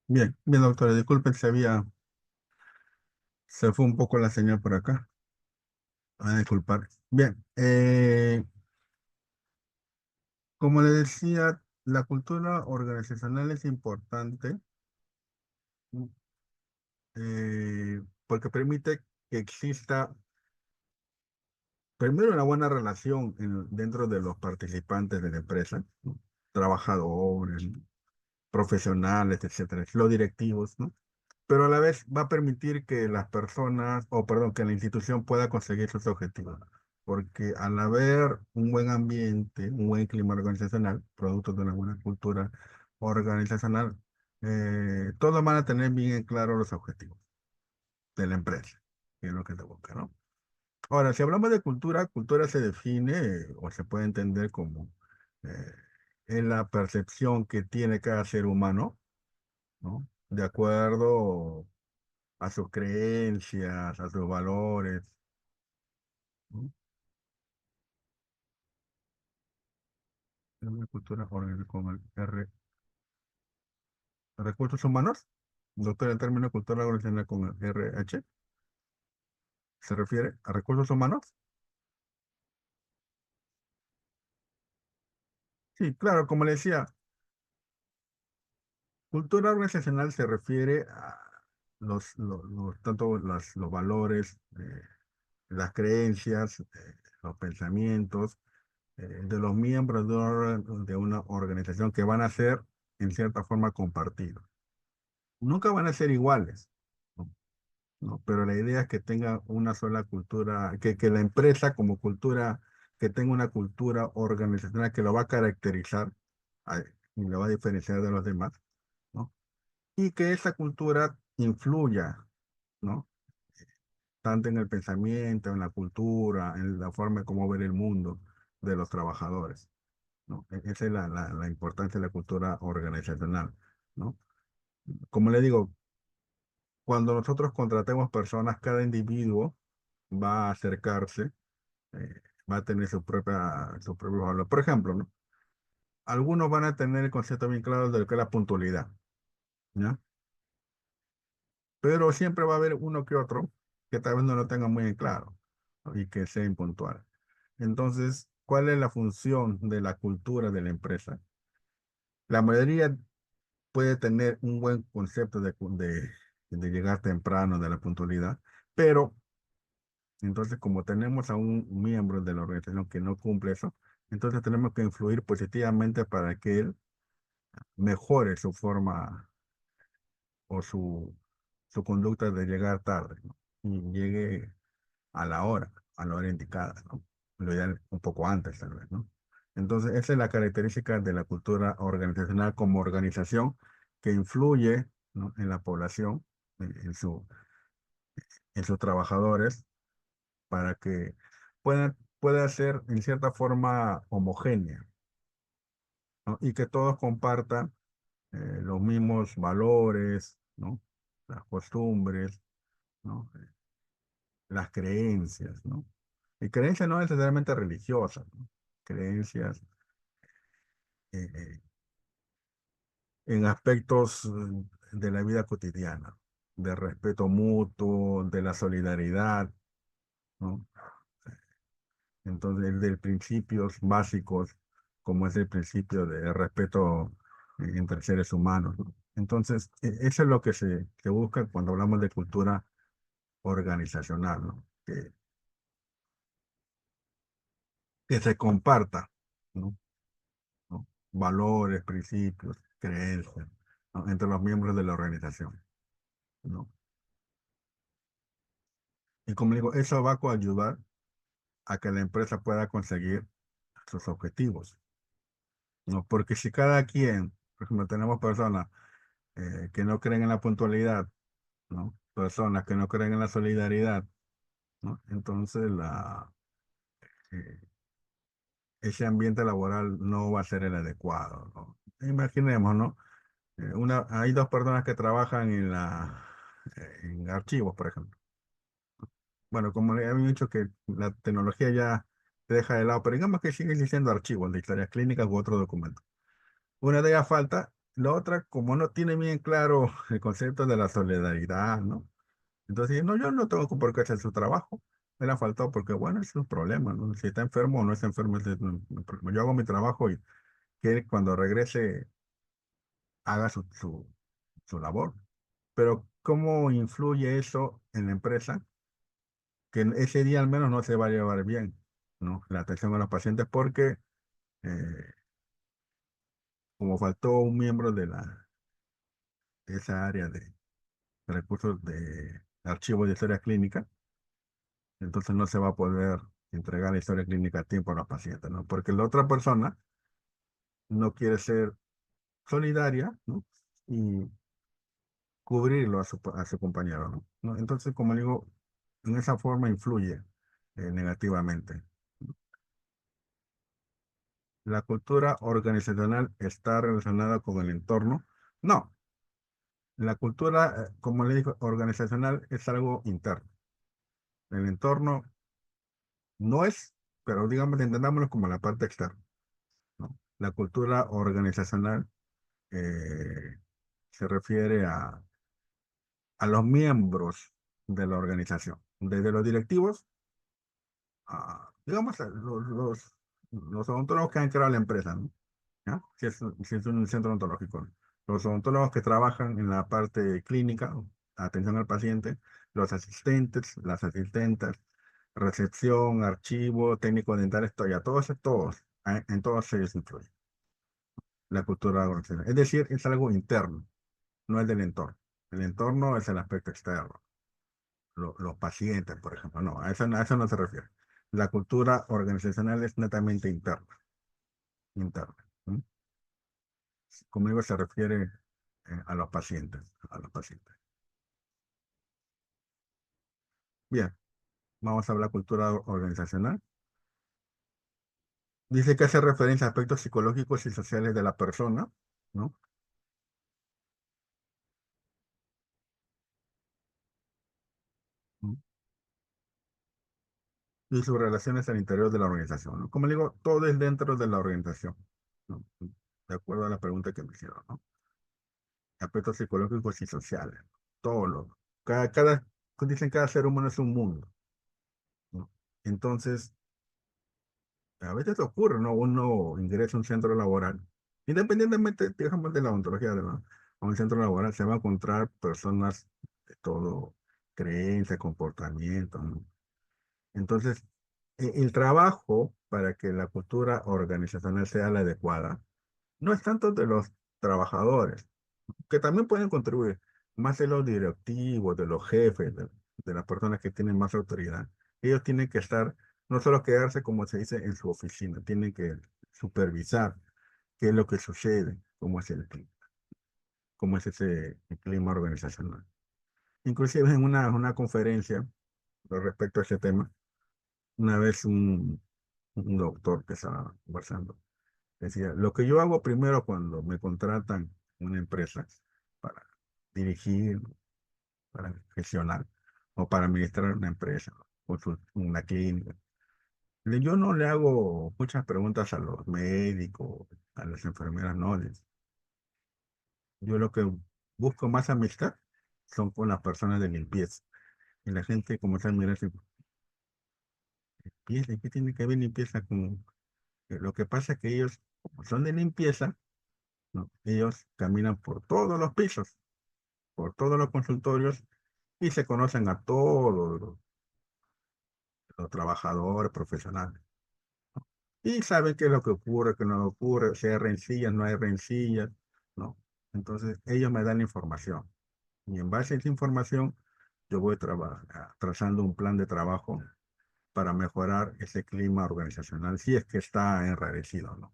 Bien, bien, doctora, disculpen si se fue un poco la señal por acá. A disculpar. Bien, como le decía, la cultura organizacional es importante porque permite que exista, primero, una buena relación dentro de los participantes de la empresa, ¿no? Trabajadores, ¿no? Profesionales, etcétera, los directivos, ¿no? Pero a la vez va a permitir que las personas, o perdón, que la institución pueda conseguir sus objetivos. Porque al haber un buen ambiente, un buen clima organizacional, producto de una buena cultura organizacional, todos van a tener bien en claro los objetivos de la empresa, que es lo que se busca, ¿no? Ahora, si hablamos de cultura, cultura se define o se puede entender como eh, es la percepción que tiene cada ser humano, ¿no? De acuerdo a sus creencias, a sus valores, ¿no? Es una cultura organizada con el recursos humanos. Doctor, el término cultura organizacional con el RH se refiere a recursos humanos. Sí, claro, como le decía, cultura organizacional se refiere a tanto los valores, las creencias, los pensamientos de los miembros de una organización que van a ser en cierta forma compartidos. Nunca van a ser iguales, ¿no? ¿No? Pero la idea es que tenga una sola cultura, que la empresa como cultura, que tenga una cultura organizacional que lo va a caracterizar y lo va a diferenciar de los demás, ¿no? Y que esa cultura influya, ¿no? Tanto en el pensamiento, en la cultura, en la forma de cómo ver el mundo de los trabajadores, ¿no? Esa es la importancia de la cultura organizacional, ¿no? Como le digo, cuando nosotros contratemos personas, cada individuo va a acercarse, va a tener su propio valor. Por ejemplo, ¿no? Algunos van a tener el concepto bien claro de lo que es la puntualidad, ¿ya? Pero siempre va a haber uno que otro que tal vez no lo tenga muy en claro, ¿no? Y que sea impuntual. Entonces, ¿cuál es la función de la cultura de la empresa? La mayoría puede tener un buen concepto de llegar temprano, de la puntualidad, pero entonces, como tenemos a un miembro de la organización que no cumple eso, entonces tenemos que influir positivamente para que él mejore su forma o su conducta de llegar tarde, ¿no? Y llegue a la hora indicada, ¿no? Lo ideal un poco antes, tal vez, ¿no? Entonces, esa es la característica de la cultura organizacional como organización que influye, ¿no? En la población, en sus trabajadores para que pueda ser en cierta forma homogénea, ¿no? Y que todos compartan los mismos valores, ¿no? Las costumbres, ¿no? Las creencias, ¿no? Y creencias no necesariamente religiosas, ¿no? Creencias eh, eh, en aspectos de la vida cotidiana, de respeto mutuo, de la solidaridad, ¿no? Entonces, de principios básicos, como es el principio de respeto entre seres humanos, ¿no? Entonces, eso es lo que se busca cuando hablamos de cultura organizacional, ¿no? Que se comparta, ¿no? ¿No? Valores, principios, creencias, ¿no? Entre los miembros de la organización, ¿no? Y como digo, eso va a ayudar a que la empresa pueda conseguir sus objetivos, ¿no? Porque si cada quien, por ejemplo, tenemos personas que no creen en la puntualidad, ¿no? Personas que no creen en la solidaridad, ¿no? Entonces eh, ese ambiente laboral no va a ser el adecuado, ¿no? Imaginemos, ¿no? Hay dos personas que trabajan en archivos, por ejemplo. Bueno, como le había dicho que la tecnología ya te deja de lado, pero digamos que siguen existiendo archivos de historias clínicas u otro documento. Una de ellas falta La otra, como no tiene bien claro el concepto de la solidaridad, ¿no? Entonces, no, yo no tengo por qué hacer su trabajo. Me la faltó porque, bueno, es un problema, ¿no? Si está enfermo o no está enfermo, ese es un problema. Yo hago mi trabajo y que cuando regrese haga su labor. Pero, ¿cómo influye eso en la empresa? Que en ese día al menos no se va a llevar bien, ¿no? La atención a los pacientes porque, eh, como faltó un miembro de esa área de recursos de archivos de historia clínica, entonces no se va a poder entregar la historia clínica a tiempo a los pacientes, ¿no? Porque la otra persona no quiere ser solidaria, ¿no? Y cubrirlo a su compañero, ¿no? ¿No? Entonces, como digo, en esa forma influye negativamente. La cultura organizacional está relacionada con el entorno. No, la cultura, como le digo, organizacional es algo interno. El entorno no es, pero digamos, entendámoslo como la parte externa, ¿no? La cultura organizacional eh, se refiere a los miembros de la organización, desde los directivos digamos, los odontólogos que han creado la empresa, ¿no? ¿Ya? Si es un centro odontológico, ¿no? Los odontólogos que trabajan en la parte clínica, atención al paciente, los asistentes, las asistentas, recepción, archivo, técnico dental, esto ya, todos, en todos ellos influye la cultura organizacional. Es decir, es algo interno, no es del entorno. El entorno es el aspecto externo. Los pacientes, por ejemplo, no, a eso no se refiere. La cultura organizacional es netamente interna. ¿Mm? Conmigo se refiere a los pacientes, a los pacientes. Bien, vamos a hablar cultura organizacional. Dice que hace referencia a aspectos psicológicos y sociales de la persona, ¿no? ¿Mm? Y sus relaciones al interior de la organización, ¿no? Como le digo, todo es dentro de la organización, ¿no? De acuerdo a la pregunta que me hicieron, ¿no? Aspectos psicológicos y sociales, todo lo, dicen cada ser humano es un mundo, ¿no? Entonces, a veces ocurre, ¿no? Uno ingresa a un centro laboral, independientemente, digamos, de la ontología, ¿no? A un centro laboral se va a encontrar personas de todo, creencia, comportamiento, ¿no? Entonces, el trabajo para que la cultura organizacional sea la adecuada no es tanto de los trabajadores, que también pueden contribuir, más de los directivos, de los jefes, de las personas que tienen más autoridad. Ellos tienen que estar, no solo quedarse, como se dice, en su oficina, tienen que supervisar qué es lo que sucede, cómo es ese el clima organizacional. Inclusive en una conferencia respecto a ese tema, una vez un doctor que estaba conversando decía, lo que yo hago primero cuando me contratan en una empresa para dirigir, para gestionar o para administrar una empresa o una clínica. Yo no le hago muchas preguntas a los médicos, a las enfermeras, no. Yo lo que busco más amistad son con las personas de limpieza. Y la gente como está mirando, limpieza, ¿qué tiene que ver limpieza con...? Lo que pasa es que ellos, como son de limpieza, ¿no? Ellos caminan por todos los pisos, por todos los consultorios y se conocen a todos los trabajadores profesionales. Y saben qué es lo que ocurre, qué no ocurre, si hay rencillas, no hay rencillas, ¿no? Entonces, ellos me dan la información. Y en base a esa información, yo voy trazando un plan de trabajo para mejorar ese clima organizacional, si es que está enrarecido, ¿no?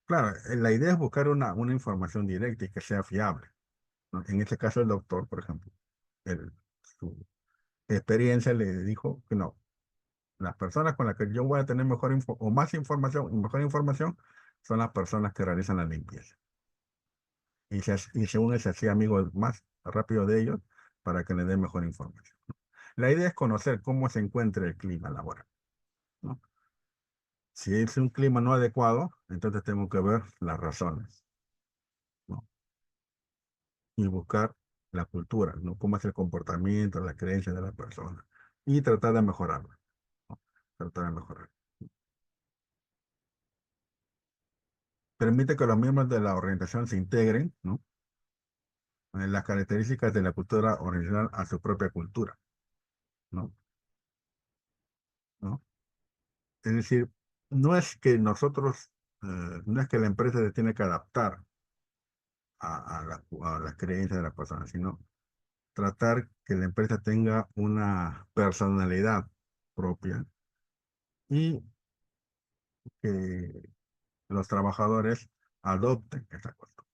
Claro, la idea es buscar una información directa y que sea fiable, ¿no? En este caso, el doctor, por ejemplo, su experiencia le dijo que no, las personas con las que yo voy a tener o más información y mejor información son las personas que realizan la limpieza. Y según él se hacía amigo más rápido de ellos para que le den mejor información. La idea es conocer cómo se encuentra el clima laboral, ¿no? Si es un clima no adecuado, entonces tengo que ver las razones, ¿no? y buscar la cultura, ¿no? Cómo es el comportamiento, la creencia de la persona y tratar de mejorarla, ¿no? Tratar de mejorar. Permite que los miembros de la organización se integren, ¿no? En las características de la cultura original a su propia cultura, ¿no? ¿No? Es decir, no es que nosotros, no es que la empresa se tiene que adaptar a las creencias de la persona, sino tratar que la empresa tenga una personalidad propia y que los trabajadores adopten esa costumbre.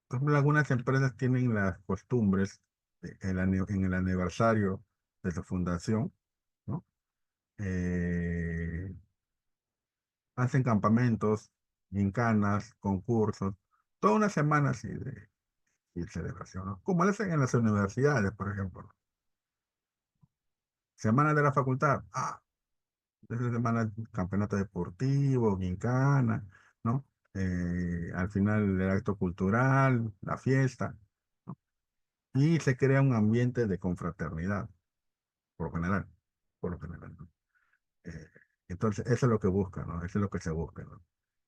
Por ejemplo, algunas empresas tienen las costumbres en el aniversario de su fundación, ¿no? Eh, hacen campamentos, gincanas, concursos, toda una semana así de celebración, ¿no? Como lo hacen en las universidades, por ejemplo. Semana de la facultad, esa semana campeonato deportivo, gincana, ¿no? Al final el acto cultural, la fiesta, ¿no? Y se crea un ambiente de confraternidad, por lo general, por lo general, ¿no? Eh, entonces, eso es lo que busca, ¿no? Eso es lo que se busca, ¿no?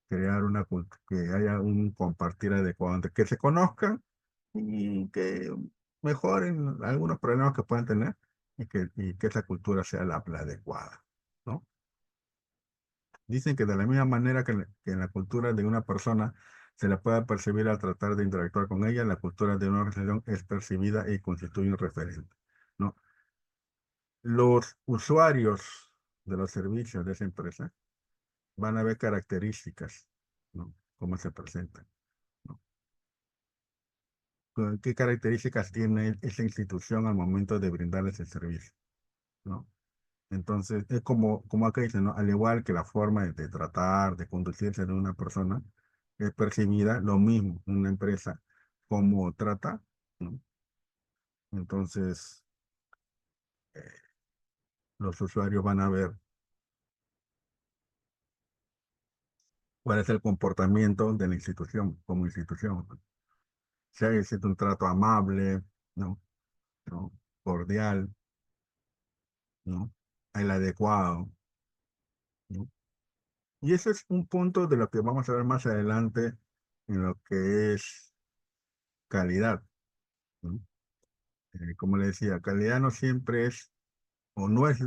Crear una cultura, que haya un compartir adecuado, entre que se conozcan y que mejoren algunos problemas que puedan tener y que esa cultura sea la adecuada, ¿no? Dicen que de la misma manera que en la cultura de una persona se le puede percibir al tratar de interactuar con ella, la cultura de una organización es percibida y constituye un referente, ¿no? Los usuarios de los servicios de esa empresa van a ver características, ¿no? Cómo se presentan, ¿no? ¿Qué características tiene esa institución al momento de brindarles el servicio, ¿no? Entonces, es como acá dice, ¿no? Al igual que la forma de tratar, de conducirse de una persona, es percibida lo mismo en una empresa, como trata, ¿no? Entonces, los usuarios van a ver cuál es el comportamiento de la institución como institución, ¿no? Si existe un trato amable, ¿no? ¿No? Cordial, ¿no? El adecuado, ¿no? Y ese es un punto de lo que vamos a ver más adelante en lo que es calidad, ¿no? Como le decía, calidad no siempre es, o no es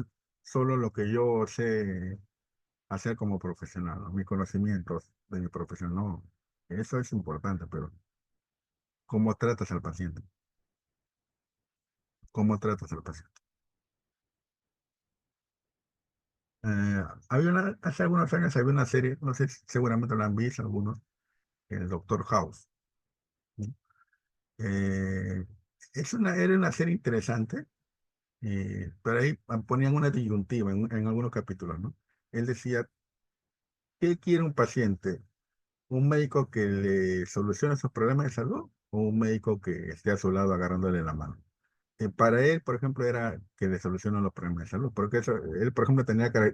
solo lo que yo sé hacer como profesional, ¿no? Mis conocimientos de mi profesión, no. Eso es importante, pero ¿cómo tratas al paciente? ¿Cómo tratas al paciente? Hace algunos años había una serie, no sé si seguramente la han visto algunos, el Doctor House, ¿no? Eh, era una serie interesante, pero ahí ponían una disyuntiva en algunos capítulos, ¿no? Él decía, ¿qué quiere un paciente? ¿Un médico que le solucione sus problemas de salud o un médico que esté a su lado agarrándole la mano? Para él, por ejemplo, era que le solucionen los problemas de salud, porque él, por ejemplo,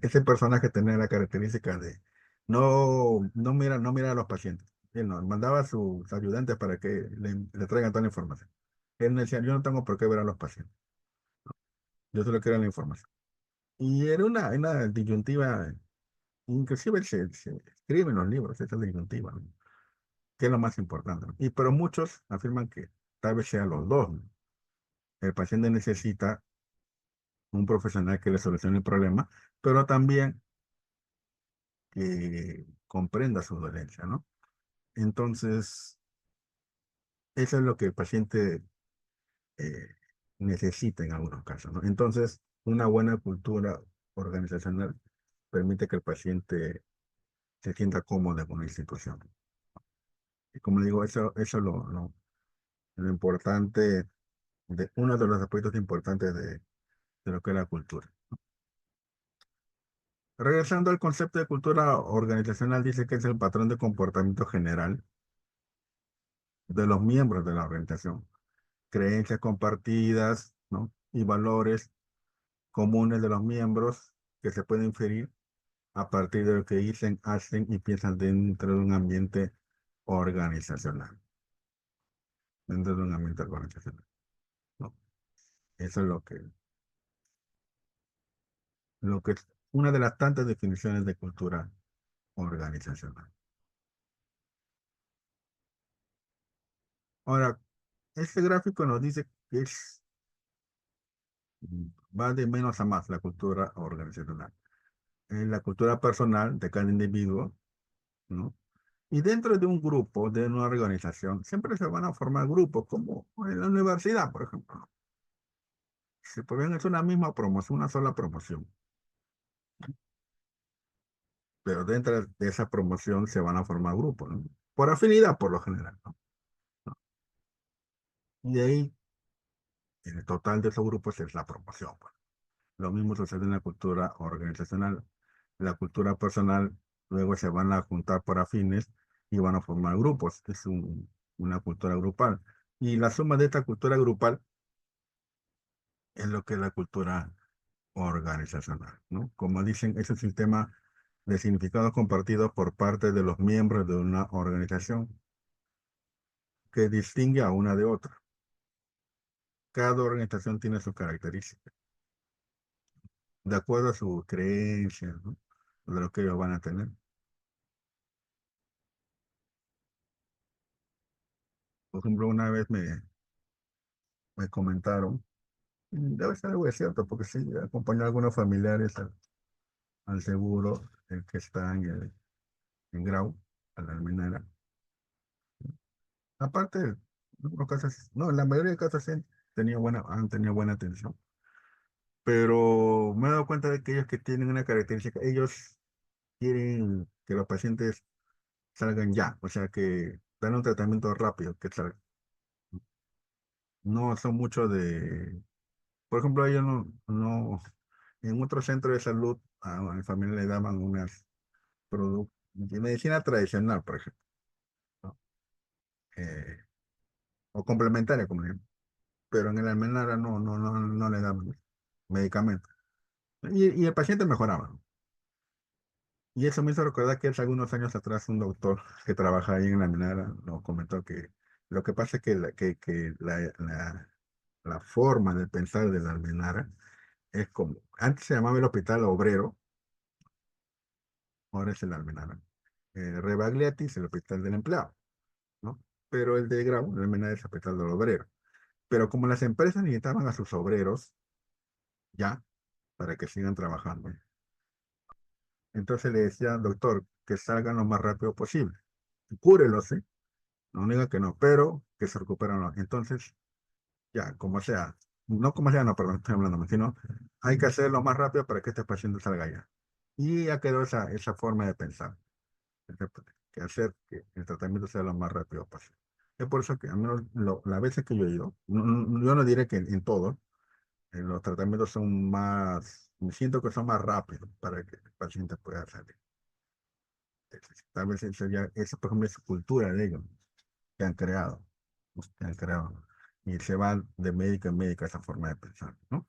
ese personaje tenía la característica de no mira a los pacientes. Él no, mandaba a sus ayudantes para que le traigan toda la información. Él decía, yo no tengo por qué ver a los pacientes, yo solo quiero la información. Y era una disyuntiva, inclusive se escribe en los libros, esa disyuntiva, ¿no? Que es lo más importante, ¿no? Pero muchos afirman que tal vez sea los dos, ¿no? El paciente necesita un profesional que le solucione el problema, pero también que comprenda su dolencia, ¿no? Entonces, eso es lo que el paciente eh, necesita en algunos casos, ¿no? Entonces, una buena cultura organizacional permite que el paciente se sienta cómodo con la institución. Y como digo, eso es lo importante, uno de los aspectos importantes de lo que es la cultura. Regresando al concepto de cultura organizacional, dice que es el patrón de comportamiento general de los miembros de la organización, creencias compartidas, ¿no? Y valores comunes de los miembros que se pueden inferir a partir de lo que dicen, hacen y piensan dentro de un ambiente organizacional. dentro de un ambiente organizacional, ¿no? Eso es lo que es una de las tantas definiciones de cultura organizacional. Ahora, este gráfico nos dice que va de menos a más la cultura organizacional. En la cultura personal de cada individuo, ¿no? Y dentro de un grupo, de una organización, siempre se van a formar grupos, como en la universidad, por ejemplo. Si por bien es una misma promoción, una sola promoción, pero dentro de esa promoción se van a formar grupos, ¿no? Por afinidad, por lo general, ¿no? Y de ahí, en el total de esos grupos es la promoción, pues. Lo mismo sucede en la cultura organizacional. La cultura personal, luego se van a juntar por afines y van a formar grupos. Es una cultura grupal. Y la suma de esta cultura grupal es lo que es la cultura organizacional, ¿no? Como dicen, es un sistema de significados compartidos por parte de los miembros de una organización que distingue a una de otra. Cada organización tiene sus características, de acuerdo a sus creencias, ¿no? De lo que ellos van a tener. Por ejemplo, una vez me comentaron, debe ser algo de cierto, porque sí, acompañé a algunos familiares al seguro, el que está en Grau, a la Almenara. Aparte, en algunos casos, no, en la mayoría de casos sí han tenido buena atención, pero me he dado cuenta de que ellos que tienen una característica, ellos quieren que los pacientes salgan ya, o sea, que dan un tratamiento rápido, que salgan. No son mucho por ejemplo, ellos en otro centro de salud a mi familia le daban unas productos de medicina tradicional, por ejemplo, ¿no? Eh, o complementaria, como llaman, pero en el Almenara no le daban medicamentos. Y el paciente mejoraba, ¿no? Y eso me hizo recordar que hace algunos años atrás un doctor que trabaja ahí en la minera nos comentó que lo que pasa es que la forma de pensar de la minera es como, antes se llamaba el hospital obrero, ahora es el almenara. Rebagliati es el hospital del empleado, ¿no? Pero el de Grau, el almenara es el hospital del obrero. Pero como las empresas necesitaban a sus obreros ya para que sigan trabajando, entonces le decía al doctor que salgan lo más rápido posible. Cúrelos, ¿sí? No diga que no, pero que se recuperen. Entonces, ya, como sea, no como sea, no, perdón, estoy hablando, sino hay que hacerlo más rápido para que este paciente salga ya. Y ya quedó esa forma de pensar, que hacer que el tratamiento sea lo más rápido posible. Es por eso que, al menos las veces que yo he ido, yo no diré que en todo, los tratamientos son me siento que son más rápidos para que el paciente pueda salir. Tal vez esa, por ejemplo, es su cultura de ellos, que han creado, pues, que han creado. Y se va de médica en médica esa forma de pensar, ¿no?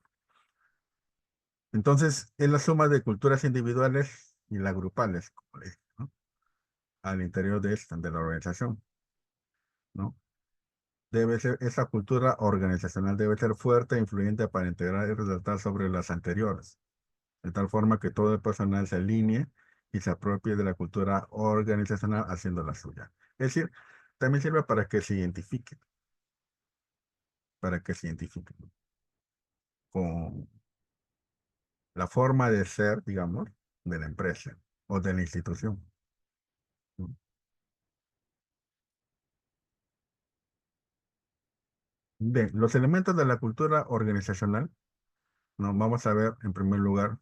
Entonces, es la suma de culturas individuales y las grupales, como le dije, ¿no? Al interior de la organización, ¿no? Esa cultura organizacional debe ser fuerte e influyente para integrar y resaltar sobre las anteriores, de tal forma que todo el personal se alinee y se apropie de la cultura organizacional haciendo la suya. Es decir, también sirve para que se identifiquen con la forma de ser, digamos, de la empresa o de la institución, ¿no? Bien, los elementos de la cultura organizacional, ¿no? Vamos a ver en primer lugar,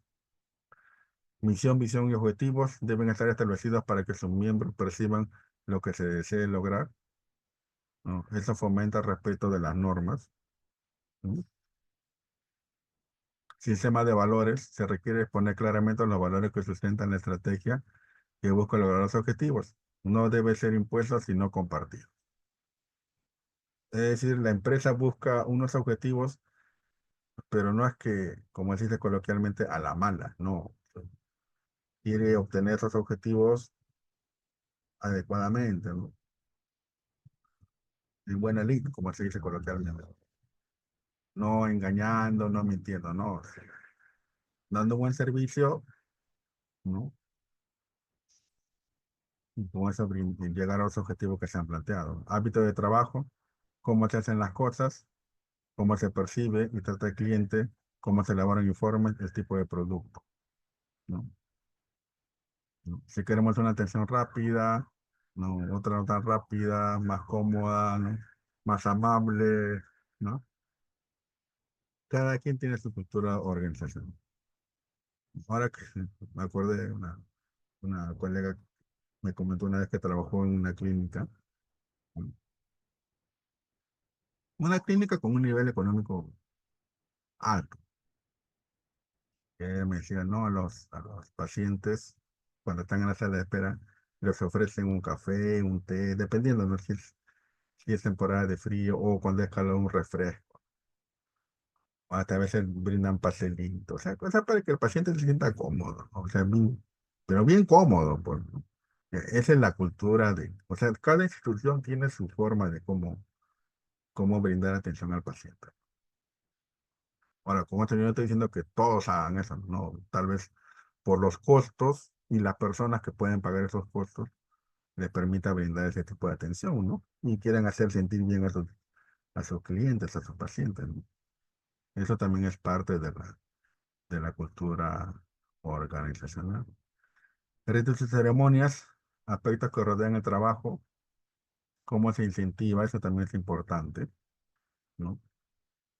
misión, visión y objetivos deben estar establecidos para que sus miembros perciban lo que se desee lograr, ¿no? Eso fomenta el respeto de las normas, ¿no? Sistema de valores, se requiere exponer claramente los valores que sustentan la estrategia que busca lograr los objetivos. No debe ser impuesto, sino compartido. Es decir, la empresa busca unos objetivos, pero no es que, como se dice coloquialmente, a la mala, no. Quiere obtener esos objetivos adecuadamente, ¿no? en buena lid, como se dice coloquialmente. No engañando, no mintiendo, no. Dando un buen servicio, ¿no? Y con eso llegar a los objetivos que se han planteado. Hábito de trabajo, cómo se hacen las cosas, cómo se percibe y trata el cliente, cómo se elaboran informes, el tipo de producto, ¿no? ¿No? Si queremos una atención rápida, no, otra no tan rápida, más cómoda, ¿no? Más amable, ¿no? Cada quien tiene su cultura organizacional. Ahora que me acordé, una colega me comentó una vez que trabajó en ¿no? Una clínica con un nivel económico alto. Que me decía, no, a los pacientes, cuando están en la sala de espera, les ofrecen un café, un té, dependiendo, ¿no? Si es temporada de frío o cuando es calor, un refresco. O hasta a veces brindan pastelitos, o sea, cosas para que el paciente se sienta cómodo, ¿no? O sea, pero bien cómodo, pues, ¿no? Esa es la cultura o sea, cada institución tiene su forma de cómo brindar atención al paciente. Ahora, como esto yo no estoy diciendo que todos hagan eso, no, tal vez por los costos y las personas que pueden pagar esos costos les permita brindar ese tipo de atención, ¿no? Y quieren hacer sentir bien a sus clientes, a sus pacientes, ¿no? Eso también es parte de la cultura organizacional. Ritos y ceremonias, aspectos que rodean el trabajo, cómo se incentiva, eso también es importante, ¿no?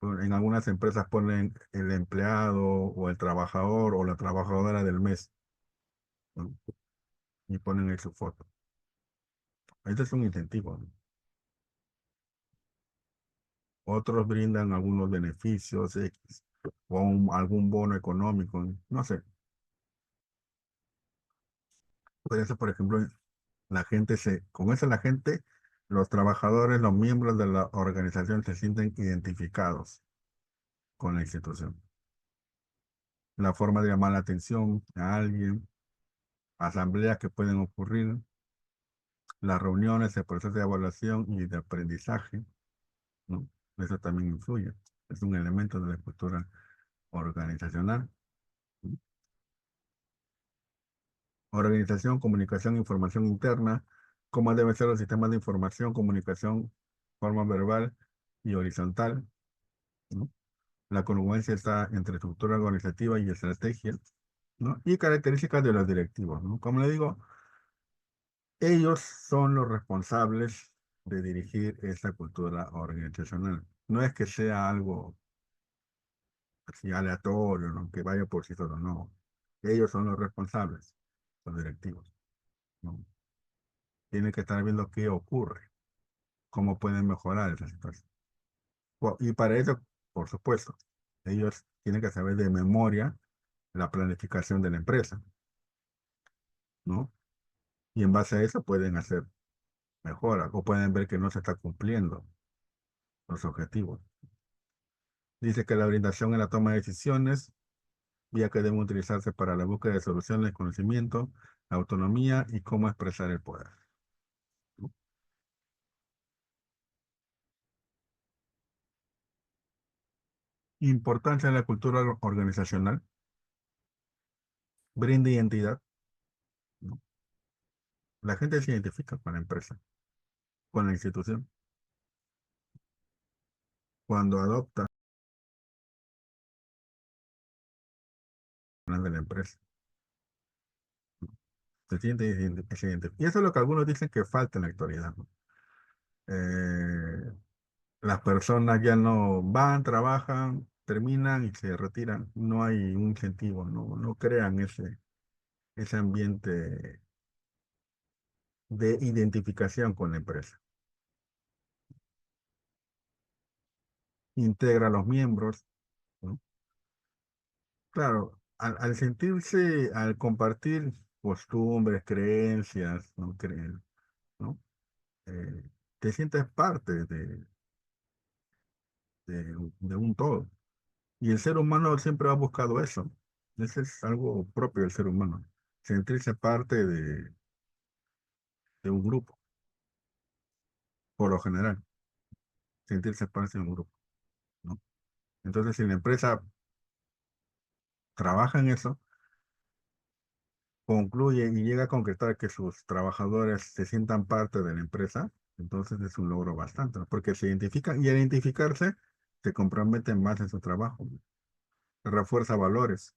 En algunas empresas ponen el empleado o el trabajador o la trabajadora del mes, ¿no? Y ponen ahí su foto. Este es un incentivo, ¿no? Otros brindan algunos beneficios X, o algún bono económico, no sé. Por eso, por ejemplo, con eso la gente, los trabajadores, los miembros de la organización se sienten identificados con la institución. La forma de llamar la atención a alguien, asambleas que pueden ocurrir, las reuniones, el proceso de evaluación y de aprendizaje, ¿no? Eso también influye. Es un elemento de la cultura organizacional. ¿No? Organización, comunicación, información interna, cómo deben ser los sistemas de información, comunicación, forma verbal y horizontal, ¿no? La congruencia está entre estructura organizativa y estrategia, ¿no? Y características de los directivos, ¿no? Como le digo, ellos son los responsables de dirigir esta cultura organizacional. No es que sea algo así aleatorio, ¿no? Que vaya por sí solo, no. Ellos son los responsables, los directivos, ¿no? Tienen que estar viendo qué ocurre, cómo pueden mejorar esa situación. Y para eso, por supuesto, ellos tienen que saber de memoria la planificación de la empresa, ¿no? Y en base a eso pueden hacer mejoras o pueden ver que no se está cumpliendo los objetivos. Dice que la orientación en la toma de decisiones, vía que deben utilizarse para la búsqueda de soluciones, conocimiento, autonomía y cómo expresar el poder. Importancia de la cultura organizacional, brinda identidad, ¿no? La gente se identifica con la empresa, con la institución, cuando adopta de la empresa. Se siente. Y eso es lo que algunos dicen que falta en la actualidad, ¿no? Eh, las personas ya no van, trabajan, terminan y se retiran. No hay un incentivo, no crean ese ambiente de identificación con la empresa. Integra a los miembros, ¿no? Claro, al compartir costumbres, creencias, ¿no? ¿No? Eh, te sientes parte de un todo. Y el ser humano siempre ha buscado eso. Ese es algo propio del ser humano. Sentirse parte de un grupo, por lo general. sentirse parte de un grupo, ¿no? Entonces, si la empresa trabaja en eso, concluye y llega a concretar que sus trabajadores se sientan parte de la empresa, entonces es un logro bastante, ¿no? Porque se identifican y al identificarse se comprometen más en su trabajo, ¿no? Refuerza valores,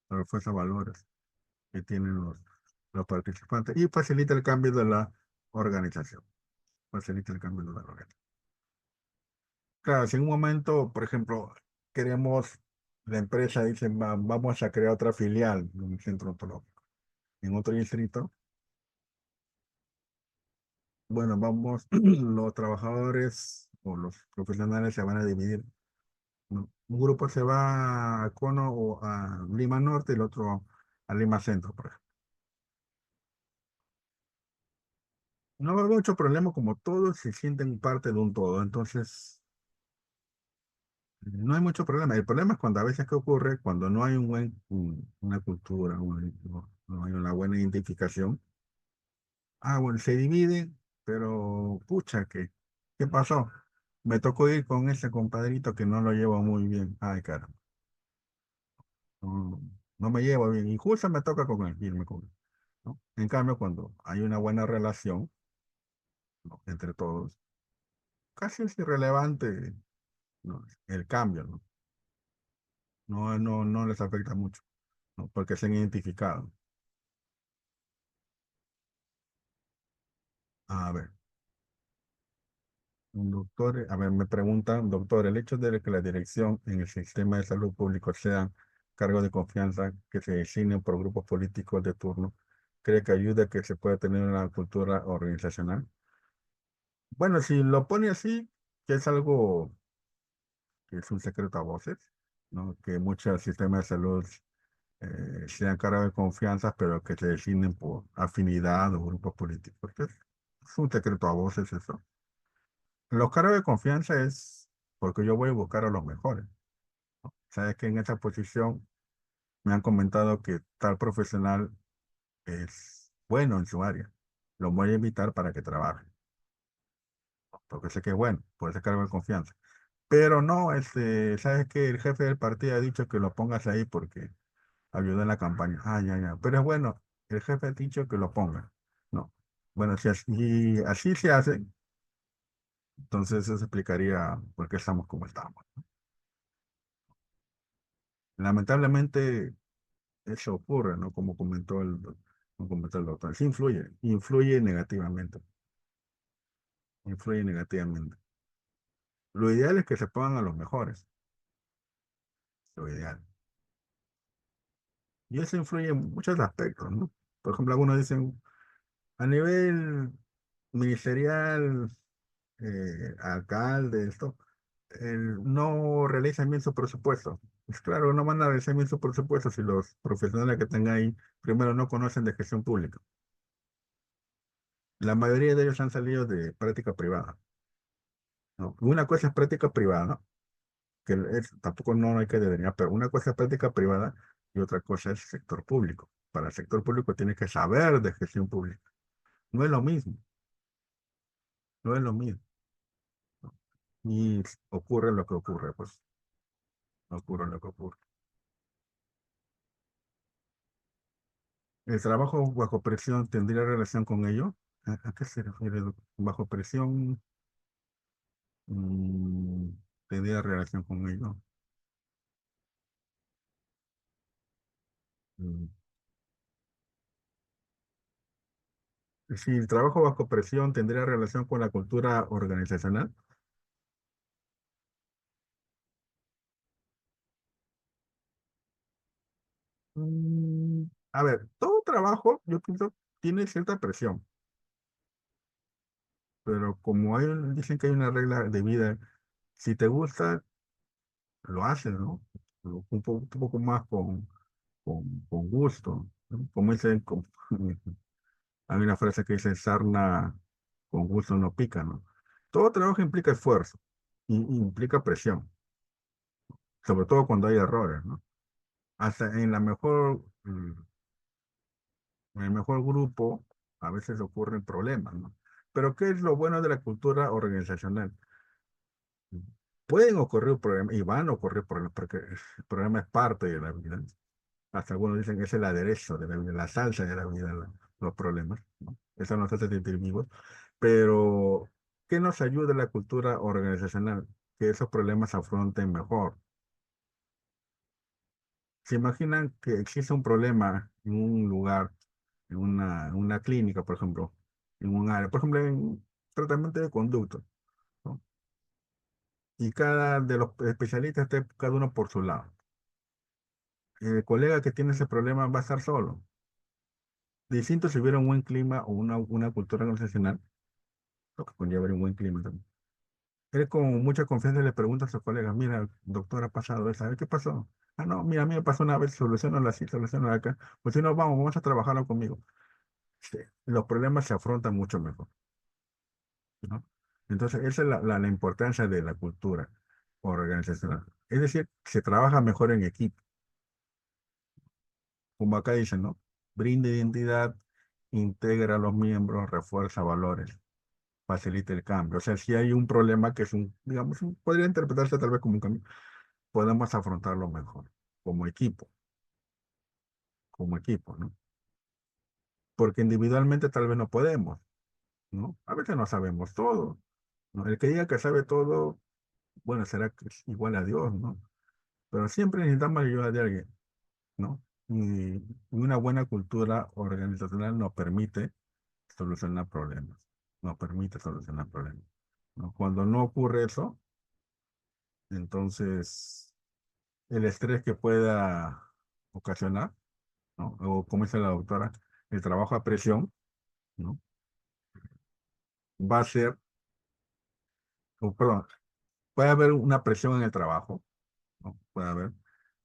refuerza valores que tienen los participantes y facilita el cambio de la organización, facilita el cambio de la organización. Claro, si en un momento, por ejemplo, queremos, la empresa dice, vamos a crear otra filial de un centro ontológico en otro distrito, bueno, vamos, los trabajadores o los profesionales se van a dividir, ¿no? Un grupo se va a Cono o a Lima Norte y el otro a Lima Centro, por ejemplo. No va a haber mucho problema como todos se sienten parte de un todo, entonces no hay mucho problema. El problema es cuando a veces que ocurre, cuando no hay una cultura, no hay una buena identificación. Ah, bueno, se dividen, pero pucha, ¿qué pasó? Me tocó ir con ese compadrito que no lo llevo muy bien. Ay, caramba, no, no me llevo bien. Y justo me toca con él, irme con él, ¿no? En cambio, cuando hay una buena relación, ¿no? Entre todos, casi es irrelevante, ¿no? El cambio, ¿no? No les afecta mucho, ¿no? Porque se han identificado. A ver, un doctor, a ver, me preguntan, doctor, el hecho de que la dirección en el sistema de salud público sea cargo de confianza que se designen por grupos políticos de turno, ¿cree que ayuda a que se pueda tener una cultura organizacional? Bueno, si lo pone así, que es algo que es un secreto a voces, ¿no? Que muchos sistemas de salud sean cargos de confianza, pero que se designen por afinidad o grupos políticos. Es un secreto a voces eso. Los cargos de confianza es porque yo voy a buscar a los mejores. Sabes que en esa posición me han comentado que tal profesional es bueno en su área. Lo voy a invitar para que trabaje, porque sé que es bueno, por ese cargo de confianza. Pero no, sabes que el jefe del partido ha dicho que lo pongas ahí porque ayudó en la campaña. Ah, ya, ya. Pero es bueno, el jefe ha dicho que lo ponga. No. Bueno, si así se hace, entonces eso explicaría por qué estamos como estamos. Lamentablemente, eso ocurre, ¿no? Como comentó el doctor. Sí influye negativamente, influye negativamente. Lo ideal es que se pongan a los mejores, lo ideal. Y eso influye en muchos aspectos, ¿no? Por ejemplo, algunos dicen, a nivel ministerial, alcalde, esto, no realizan bien su presupuesto. Pues claro, no van a realizar bien su presupuesto si los profesionales que tengan ahí, primero, no conocen de gestión pública. La mayoría de ellos han salido de práctica privada, ¿no? Una cosa es práctica privada, tampoco no hay que debería, pero una cosa es práctica privada y otra cosa es sector público. Para el sector público tienes que saber de gestión pública. No es lo mismo, no es lo mismo. Y ocurre lo que ocurre, pues ocurre lo que ocurre. ¿El trabajo bajo presión tendría relación con ello? ¿A qué se refiere? Bajo presión, mm, tendría relación con ello. Mm. Si el trabajo bajo presión tendría relación con la cultura organizacional. A ver, todo trabajo, yo pienso, tiene cierta presión, pero como dicen que hay una regla de vida, si te gusta, lo haces, ¿no? Un poco más con gusto, ¿no? Como dicen, hay una frase que dice, sarna con gusto no pica, ¿no? Todo trabajo implica esfuerzo y implica presión, sobre todo cuando hay errores, ¿no? Hasta en el mejor grupo, a veces ocurren problemas, ¿no? Pero ¿qué es lo bueno de la cultura organizacional? Pueden ocurrir problemas y van a ocurrir problemas porque el problema es parte de la vida. Hasta algunos dicen que es el aderezo de la vida, la salsa de la vida, los problemas, ¿no? Eso nos hace sentir vivos. Pero, ¿qué nos ayuda la cultura organizacional? Que esos problemas se afronten mejor. ¿Se imaginan que existe un problema en un lugar, en una clínica, por ejemplo, en un área, por ejemplo, en tratamiento de conducto, ¿no? Y cada de los especialistas esté cada uno por su lado? El colega que tiene ese problema va a estar solo. Distinto si hubiera un buen clima o una cultura organizacional, lo que conlleva un buen clima también. Él con mucha confianza le pregunta a sus colegas, mira, doctor, ha pasado eso, ¿sabe qué pasó? Ah, no, mira, a mí me pasó una vez, soluciono así, soluciono acá. Pues si no, vamos a trabajarlo conmigo. Sí, los problemas se afrontan mucho mejor, ¿no? Entonces, esa es la importancia de la cultura organizacional. Es decir, se trabaja mejor en equipo, como acá dicen, ¿no? Brinda identidad, integra a los miembros, refuerza valores, facilita el cambio. O sea, si hay un problema que es digamos, podría interpretarse tal vez como un cambio, podemos afrontarlo mejor, como como equipo, ¿no? Porque individualmente tal vez no podemos, ¿no? A veces no sabemos todo, ¿no? El que diga que sabe todo, bueno, será que es igual a Dios, ¿no? Pero siempre necesitamos ayuda de alguien, ¿no? Y una buena cultura organizacional nos permite solucionar problemas, nos permite solucionar problemas, ¿no? Cuando no ocurre eso, entonces el estrés que pueda ocasionar, ¿no? O como dice la doctora, el trabajo a presión, ¿no? Va a ser, perdón, puede haber una presión en el trabajo, ¿no? Puede haber,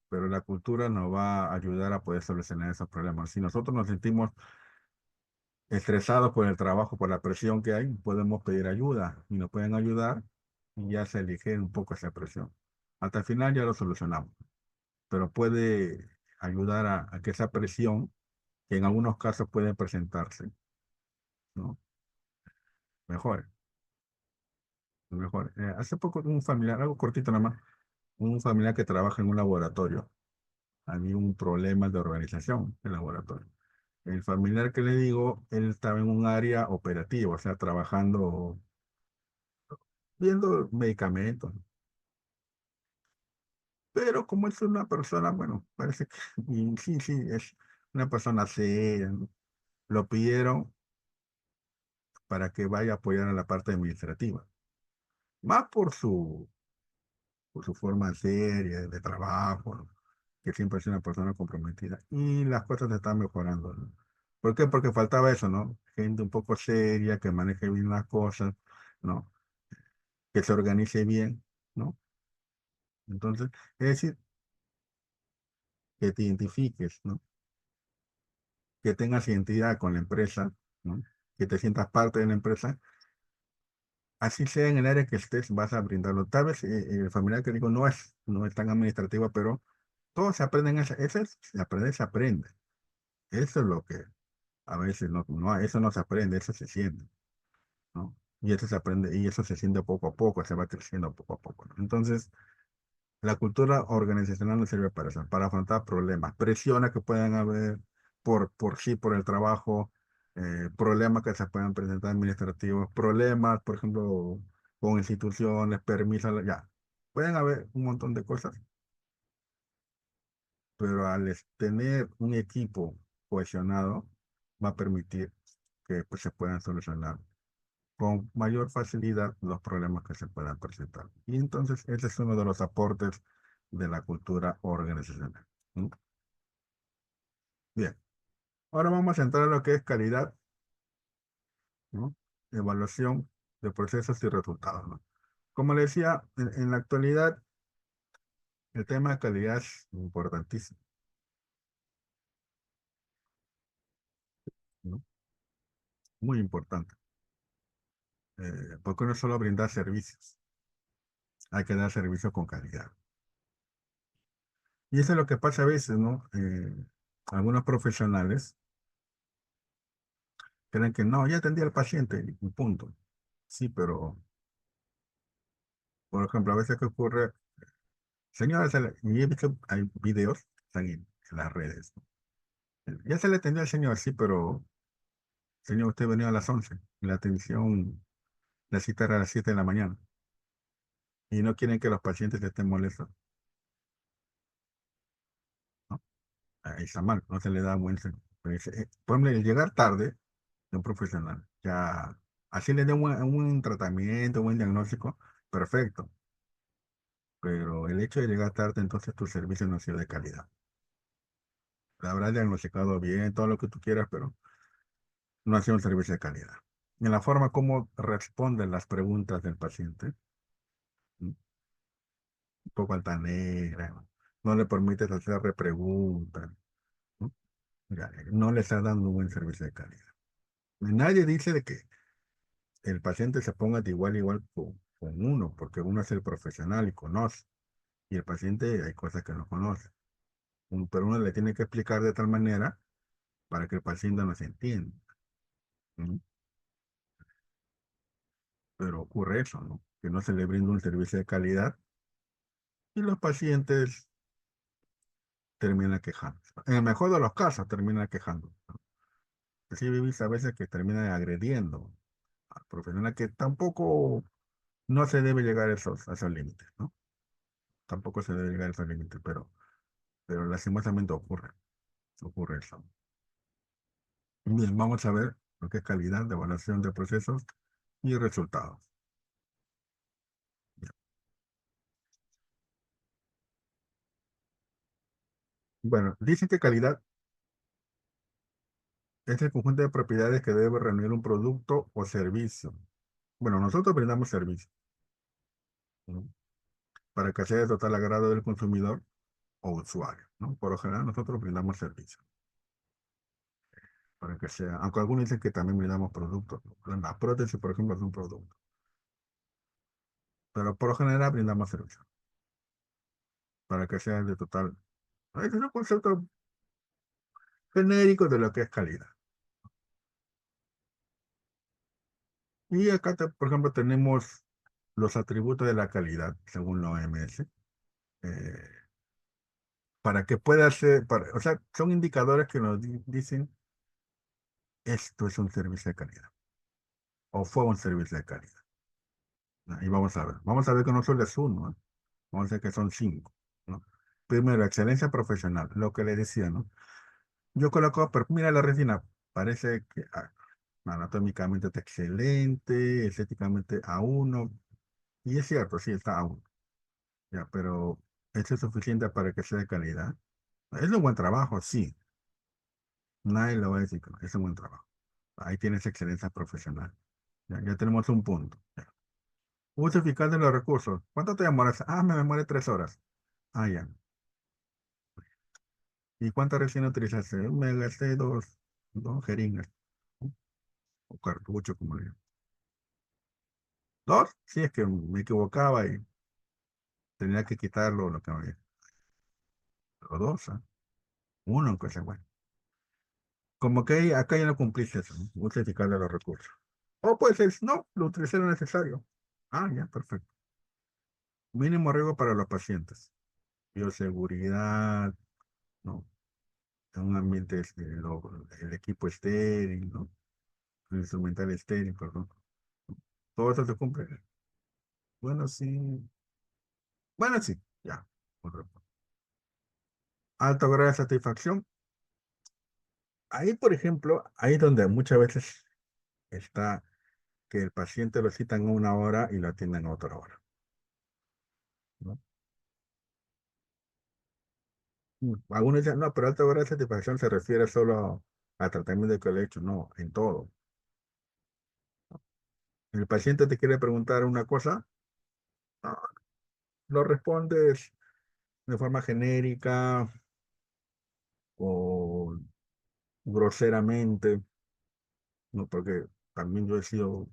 pero la cultura nos va a ayudar a poder solucionar esos problemas. Si nosotros nos sentimos estresados por el trabajo, por la presión que hay, podemos pedir ayuda y nos pueden ayudar y ya se elige un poco esa presión. Hasta el final ya lo solucionamos, pero puede ayudar a que esa presión, que en algunos casos puede presentarse, ¿no? Mejore, mejore. Hace poco un familiar, algo cortito nada más, un familiar que trabaja en un laboratorio, había un problema de organización en el laboratorio. El familiar que le digo, él estaba en un área operativa, o sea, trabajando, viendo medicamentos. Pero como es una persona, bueno, parece que y sí, sí, es una persona seria, ¿no? Lo pidieron para que vaya a apoyar a la parte administrativa, más por su forma seria de trabajo, ¿no? Que siempre es una persona comprometida. Y las cosas se están mejorando, ¿no? ¿Por qué? Porque faltaba eso, ¿no? Gente un poco seria, que maneje bien las cosas, ¿no? Que se organice bien, ¿no? Entonces, es decir, que te identifiques, ¿no? Que tengas identidad con la empresa, ¿no? Que te sientas parte de la empresa. Así sea en el área que estés, vas a brindarlo. Tal vez el familiar que digo no es tan administrativa, pero todo se aprende en esa. Se aprende. Eso es lo que a veces eso no se aprende, eso se siente, ¿no? Y eso se aprende, y eso se siente poco a poco, se va creciendo poco a poco, ¿no? Entonces, la cultura organizacional nos sirve para eso, para afrontar problemas, presiones que puedan haber por el trabajo, problemas que se puedan presentar administrativos, problemas, por ejemplo, con instituciones, permisos, ya. Pueden haber un montón de cosas, pero tener un equipo cohesionado va a permitir que pues, se puedan solucionar con mayor facilidad los problemas que se puedan presentar. Y entonces ese es uno de los aportes de la cultura organizacional. ¿Mm? Bien, ahora vamos a entrar a lo que es calidad, ¿no? Evaluación de procesos y resultados, ¿no? Como le decía, en la actualidad el tema de calidad es importantísimo, ¿no? Muy importante, porque no es solo brindar servicios, hay que dar servicios con calidad. Y eso es lo que pasa a veces, ¿no? Algunos profesionales Creen que no, ya atendí al paciente y punto. Sí, pero, por ejemplo, a veces que ocurre, señora, y he visto, hay videos que están en las redes. Ya se le atendió al señor, sí, pero, señor, usted venía a las 11. La atención, la cita era a las 7 de la mañana. Y no quieren que los pacientes estén molestos, ¿no? Ahí está mal, no se le da buen servicio. Por ejemplo, el llegar tarde de un profesional, ya, así le dé un tratamiento, un buen diagnóstico, perfecto. Pero el hecho de llegar tarde, entonces tu servicio no ha sido de calidad. La habrás diagnosticado bien, todo lo que tú quieras, pero no ha sido un servicio de calidad. En la forma como responden las preguntas del paciente, un poco altanera, no le permites hacer repreguntas, ¿no? Ya, no le está dando un buen servicio de calidad. Nadie dice de que el paciente se ponga de igual a igual con uno, porque uno es el profesional y conoce, y el paciente hay cosas que no conoce. Pero uno le tiene que explicar de tal manera para que el paciente nos entienda, ¿no? Pero ocurre eso, ¿no? Que no se le brinda un servicio de calidad y los pacientes terminan quejando. En el mejor de los casos terminan quejando, ¿no? Sí, he visto a veces que terminan agrediendo al profesional, que tampoco no se debe llegar a esos límites, ¿no? Tampoco se debe llegar a esos límites, pero lastimosamente ocurre eso. Bien, vamos a ver lo que es calidad de evaluación de procesos y resultados. Bueno, dicen que calidad es el conjunto de propiedades que debe reunir un producto o servicio. Bueno, nosotros brindamos servicio, ¿no? Para que sea de total agrado del consumidor o usuario, ¿no? Por lo general, nosotros brindamos servicio. Para que sea, aunque algunos dicen que también brindamos productos, ¿no? La prótesis, por ejemplo, es un producto. Pero por lo general brindamos servicio. Para que sea de total. Es un concepto genérico de lo que es calidad. Y acá, por ejemplo, tenemos los atributos de la calidad, según la OMS, eh, para que pueda ser, o sea, son indicadores que nos dicen esto es un servicio de calidad o fue un servicio de calidad, ¿no? Y vamos a ver que no solo es uno, ¿no? Vamos a ver que son cinco, ¿no? Primero, excelencia profesional, lo que le decía, ¿no? Yo coloco, pero mira la resina, parece que anatómicamente está excelente, estéticamente a uno, y es cierto, sí, está a uno, ya, pero ¿eso es suficiente para que sea de calidad? Es un buen trabajo, sí, nadie lo va a decir que no, es un buen trabajo. Ahí tienes excelencia profesional. Ya tenemos un punto. Ya. Uso eficaz de los recursos. ¿Cuánto te demoras? Me demoré 3 horas. Ya. ¿Y cuántas recién utilizaste? Me gasté dos jeringas, ¿no? O cartucho, como le digo. ¿Dos? Sí, es que me equivocaba y tenía que quitarlo lo que había. Pero dos, ¿ah? Uno, aunque sea bueno. Como que acá ya no cumpliste eso, ¿no? Uso eficaz de los recursos. O pues es, no, lo utilicé lo necesario. Ya, perfecto. Mínimo riesgo para los pacientes. Bioseguridad, ¿no? En un ambiente, el equipo estéril, ¿no? El instrumental estéril, perdón. Todo eso se cumple. Bueno, sí. Bueno, sí, ya. Otro. Alto grado de satisfacción. Ahí, por ejemplo, ahí es donde muchas veces está que el paciente lo citan a una hora y lo atienden a otra hora, ¿no? Algunos dicen, no, pero alto grado de satisfacción se refiere solo al tratamiento que le he hecho. No, en todo. El paciente te quiere preguntar una cosa, no, lo respondes de forma genérica o groseramente, ¿no? Porque también yo he sido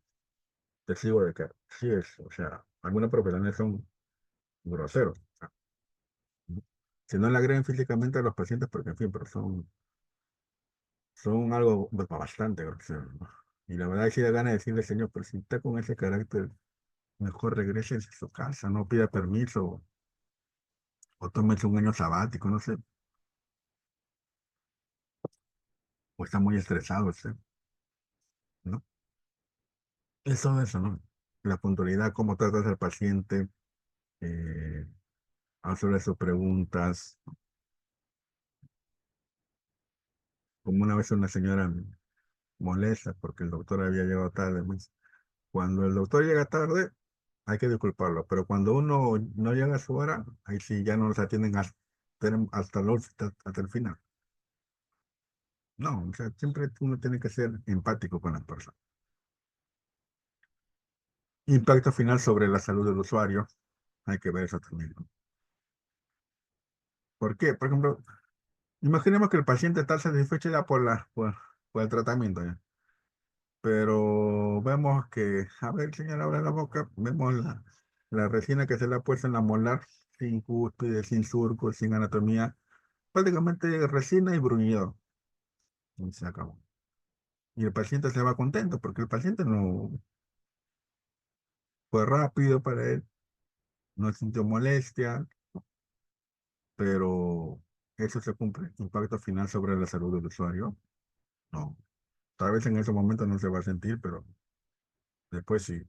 testigo de que sí es, o sea, algunos profesionales son groseros. O sea, ¿no? Si no le agreden físicamente a los pacientes, porque en fin, pero son son algo bastante groseros, ¿no? Y la verdad sí da ganas de decirle, señor, pero si está con ese carácter, mejor regrese a su casa, no pida permiso o tómese un año sabático, no sé, o está muy estresado usted, ¿no? Es todo eso, ¿no? La puntualidad, cómo tratas al paciente, eh, hacerle sus preguntas. Como una vez una señora molesta porque el doctor había llegado tarde. Cuando el doctor llega tarde, hay que disculparlo, pero cuando uno no llega a su hora, ahí sí ya no nos atienden hasta el final. No, o sea, siempre uno tiene que ser empático con las personas. Impacto final sobre la salud del usuario, hay que ver eso también, ¿no? ¿Por qué? Por ejemplo, imaginemos que el paciente está satisfecho ya por el tratamiento, ¿ya? Pero vemos que, a ver, señora, abre la boca, vemos la resina que se le ha puesto en la molar, sin cúspide, sin surcos, sin anatomía, prácticamente resina y bruñido, y se acabó. Y el paciente se va contento, porque el paciente no fue rápido para él, no sintió molestia, pero eso se cumple. Impacto final sobre la salud del usuario, no. Tal vez en ese momento no se va a sentir, pero después sí,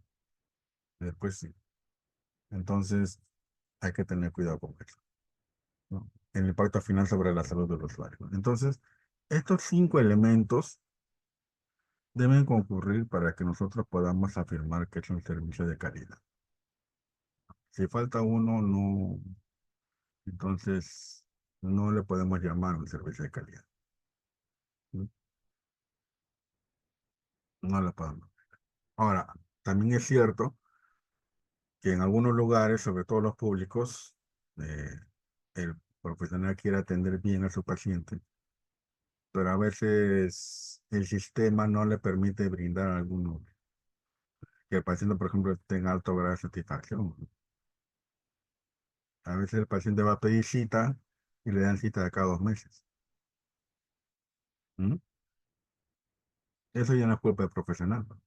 después sí. Entonces, hay que tener cuidado con eso, ¿no? El impacto final sobre la salud del usuario. Entonces, estos 5 elementos deben concurrir para que nosotros podamos afirmar que es un servicio de calidad. Si falta uno, no, entonces no le podemos llamar un servicio de calidad, ¿no? No le podemos. Ahora, también es cierto que en algunos lugares, sobre todo los públicos, eh, el profesional quiere atender bien a su paciente, pero a veces el sistema no le permite brindar alguno, que el paciente, por ejemplo, tenga alto grado de satisfacción. A veces el paciente va a pedir cita y le dan cita de cada 2 meses. ¿Mm? Eso ya no es culpa del profesional, ¿no?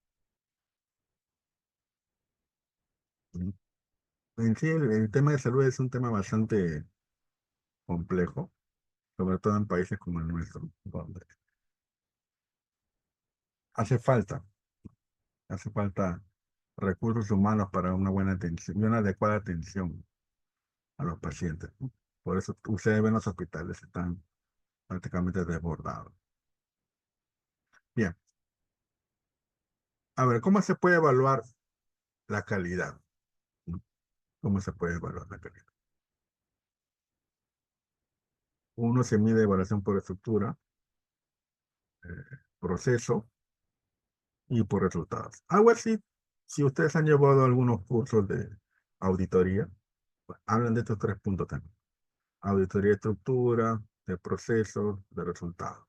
En sí, el tema de salud es un tema bastante complejo, sobre todo en países como el nuestro, donde hace falta, hace falta recursos humanos para una buena atención y una adecuada atención a los pacientes, ¿no? Por eso ustedes ven los hospitales, están prácticamente desbordados. Bien, a ver, ¿cómo se puede evaluar la calidad? ¿No? ¿Cómo se puede evaluar la calidad? Uno se mide evaluación por estructura, proceso y por resultados. Algo así, si ustedes han llevado algunos cursos de auditoría, pues, hablan de estos 3 puntos también. Auditoría de estructura, de procesos, de resultados.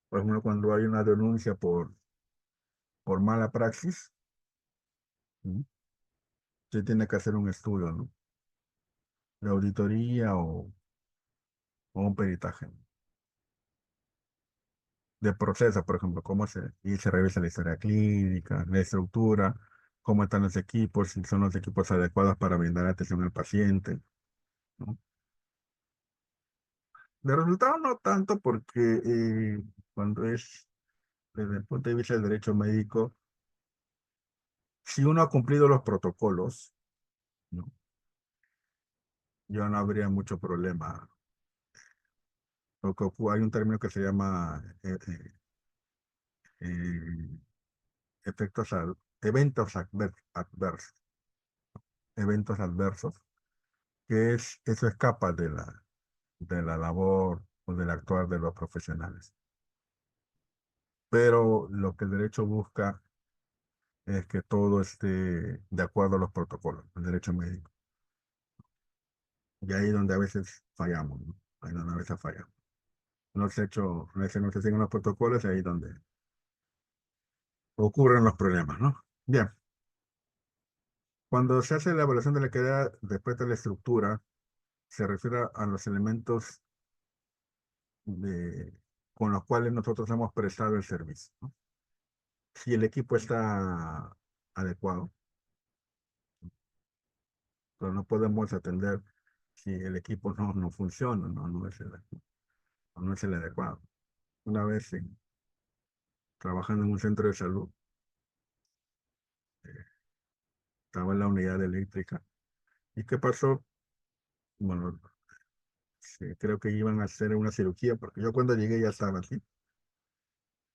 Por ejemplo, cuando hay una denuncia por mala praxis, ¿sí? Se tiene que hacer un estudio, ¿no? De auditoría o un peritaje. De proceso, por ejemplo, y se revisa la historia clínica, la estructura, cómo están los equipos, si son los equipos adecuados para brindar atención al paciente, ¿no? De resultado no tanto porque cuando es desde el punto de vista del derecho médico, si uno ha cumplido los protocolos, ¿no? Ya no habría mucho problema. Hay un término que se llama eh, eventos adversos, eventos adversos, que eso escapa de la labor o del actuar de los profesionales. Pero lo que el derecho busca es que todo esté de acuerdo a los protocolos, el derecho médico. Y ahí es donde a veces fallamos, ¿no? Ahí donde a veces fallamos. A veces no se siguen los protocolos y ahí es donde ocurren los problemas, ¿no? Bien, cuando se hace la evaluación de la calidad después de la estructura, se refiere a los elementos de con los cuales nosotros hemos prestado el servicio, ¿no? Si el equipo está adecuado, pero no podemos atender si el equipo no funciona, no es el adecuado. Una vez trabajando en un centro de salud, estaba en la unidad eléctrica. ¿Y qué pasó? Bueno, sí, creo que iban a hacer una cirugía, porque yo cuando llegué ya estaba así.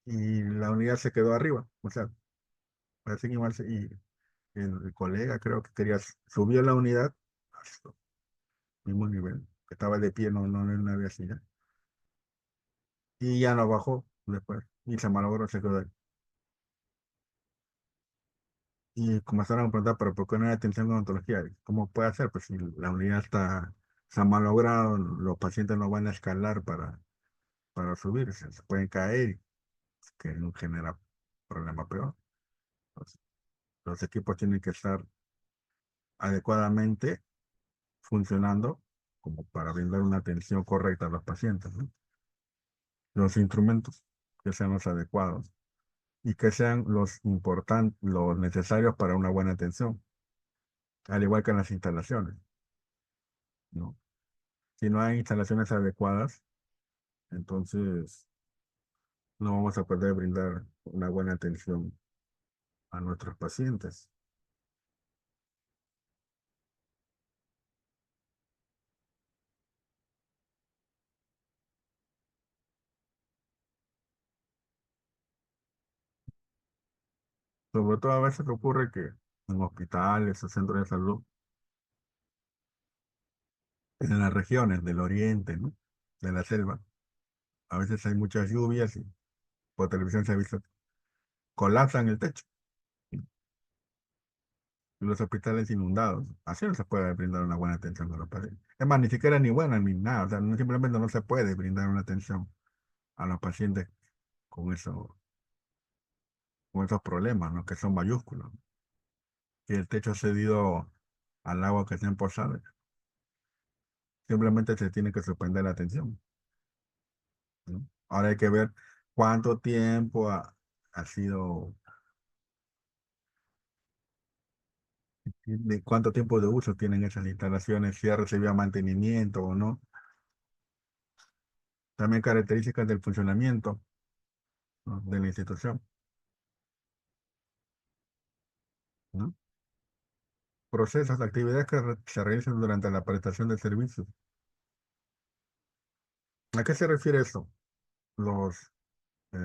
Y la unidad se quedó arriba. O sea, parece que y el colega creo que quería, subió la unidad hasta el mismo nivel, que estaba de pie, no había silla. Y ya no bajó después. Y se malogró, se quedó ahí. Y comenzaron a preguntar, pero ¿por qué no hay atención con odontología? ¿Cómo puede hacer? Pues si la unidad se ha malogrado, los pacientes no van a escalar para subir, se pueden caer, que no genera problema peor. Entonces, los equipos tienen que estar adecuadamente funcionando como para brindar una atención correcta a los pacientes, ¿no? Los instrumentos que sean los adecuados y que sean los importantes, los necesarios para una buena atención, al igual que en las instalaciones, ¿no? Si no hay instalaciones adecuadas, entonces no vamos a poder brindar una buena atención a nuestros pacientes. Sobre todo a veces ocurre que en hospitales o centros de salud, en las regiones del oriente, ¿no? De la selva, a veces hay muchas lluvias y por televisión se ha visto, colapsan el techo y los hospitales inundados. Así no se puede brindar una buena atención a los pacientes. Es más, ni siquiera ni buena ni nada. O sea, simplemente no se puede brindar una atención a los pacientes con con esos problemas, ¿no? Que son mayúsculos. Si el techo ha cedido al agua que está emporzada, simplemente se tiene que suspender la atención, ¿no? Ahora hay que ver cuánto tiempo ha sido, de cuánto tiempo de uso tienen esas instalaciones, si ha recibido mantenimiento o no. También características del funcionamiento, ¿no? De la institución, ¿no? Procesos, actividades que se realizan durante la prestación de servicios. ¿A qué se refiere eso? Los, eh,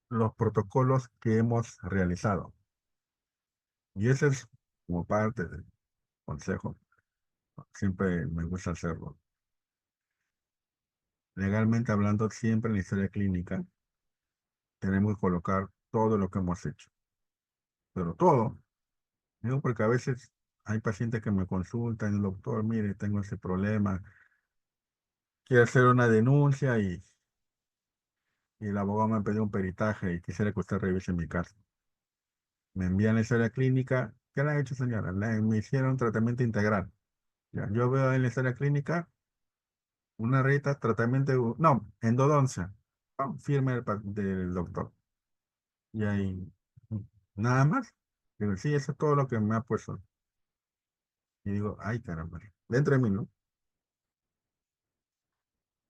los protocolos que hemos realizado. Y ese es como parte del consejo. Siempre me gusta hacerlo. Legalmente hablando, siempre en la historia clínica tenemos que colocar todo lo que hemos hecho. Pero todo. Digo, porque a veces hay pacientes que me consultan, doctor, mire, tengo ese problema, quiero hacer una denuncia y el abogado me ha pedido un peritaje y quisiera que usted revise mi caso. Me envían la historia clínica. ¿Qué le han hecho, señora? Me hicieron tratamiento integral. Ya, yo veo en la historia clínica una reta, tratamiento, no, endodoncia. Firme del doctor. Y ahí, nada más. Digo, sí, eso es todo lo que me ha puesto. Y digo, ay, caramba. Dentro de mí, ¿no?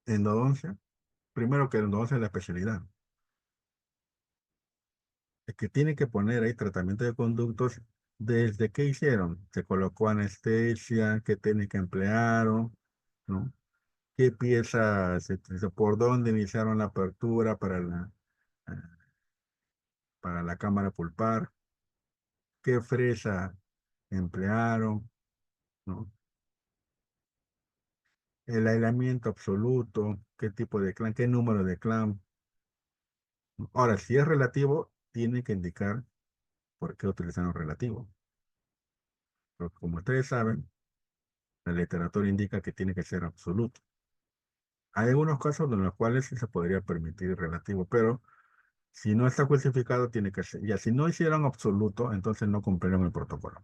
Endodoncia. Primero que endodoncia es la especialidad. Es que tiene que poner ahí tratamiento de conductos. ¿Desde qué hicieron? Se colocó anestesia, qué técnica emplearon, ¿no? ¿Qué pieza se utilizó? ¿Por dónde iniciaron la apertura eh, para la cámara pulpar? ¿Qué fresa emplearon? ¿No? El aislamiento absoluto, qué tipo de clan, qué número de clan. Ahora, si es relativo, tiene que indicar por qué utilizaron relativo. Pero como ustedes saben, la literatura indica que tiene que ser absoluto. Hay algunos casos en los cuales sí se podría permitir relativo, pero si no está justificado, tiene que ser. Ya si no hicieron absoluto, entonces no cumplieron el protocolo.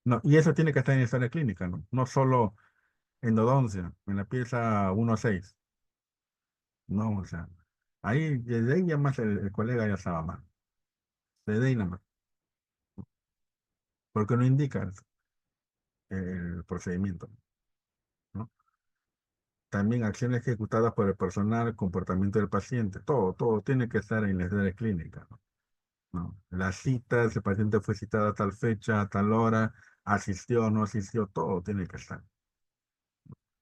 No, y eso tiene que estar en historia clínica, ¿no? No solo endodoncia, en la pieza 1 a 6. No, o sea, ahí, desde ahí ya más el colega ya estaba mal. Desde ahí nada más. Porque no indica el procedimiento, ¿no? También acciones ejecutadas por el personal, comportamiento del paciente, todo tiene que estar en la historia clínica, ¿no? ¿No? Las citas, el paciente fue citado a tal fecha, a tal hora, asistió o no asistió, todo tiene que estar.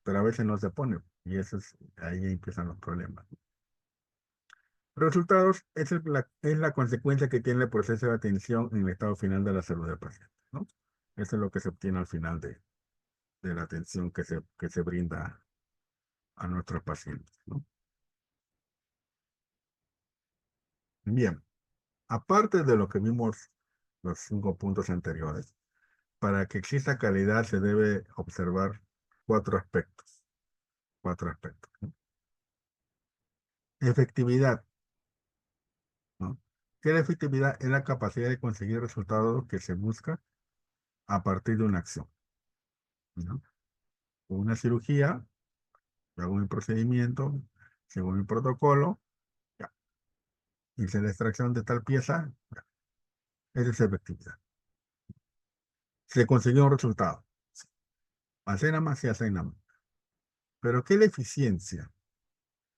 Pero a veces no se pone y ahí empiezan los problemas. Resultados es la consecuencia que tiene el proceso de atención en el estado final de la salud del paciente, ¿no? Eso es lo que se obtiene al final de la atención que se brinda a nuestros pacientes, ¿no? Bien, aparte de lo que vimos los 5 puntos anteriores, para que exista calidad se debe observar cuatro aspectos, cuatro aspectos, ¿no? Efectividad, ¿no? ¿Qué es la efectividad? Es la capacidad de conseguir resultados que se busca a partir de una acción, ¿no? Una cirugía, hago un procedimiento, según el protocolo, ya, hice la extracción de tal pieza, ya, esa es efectividad. Se consiguió un resultado. Sí. Hacer nada más y hacer nada más. Pero ¿qué es la eficiencia?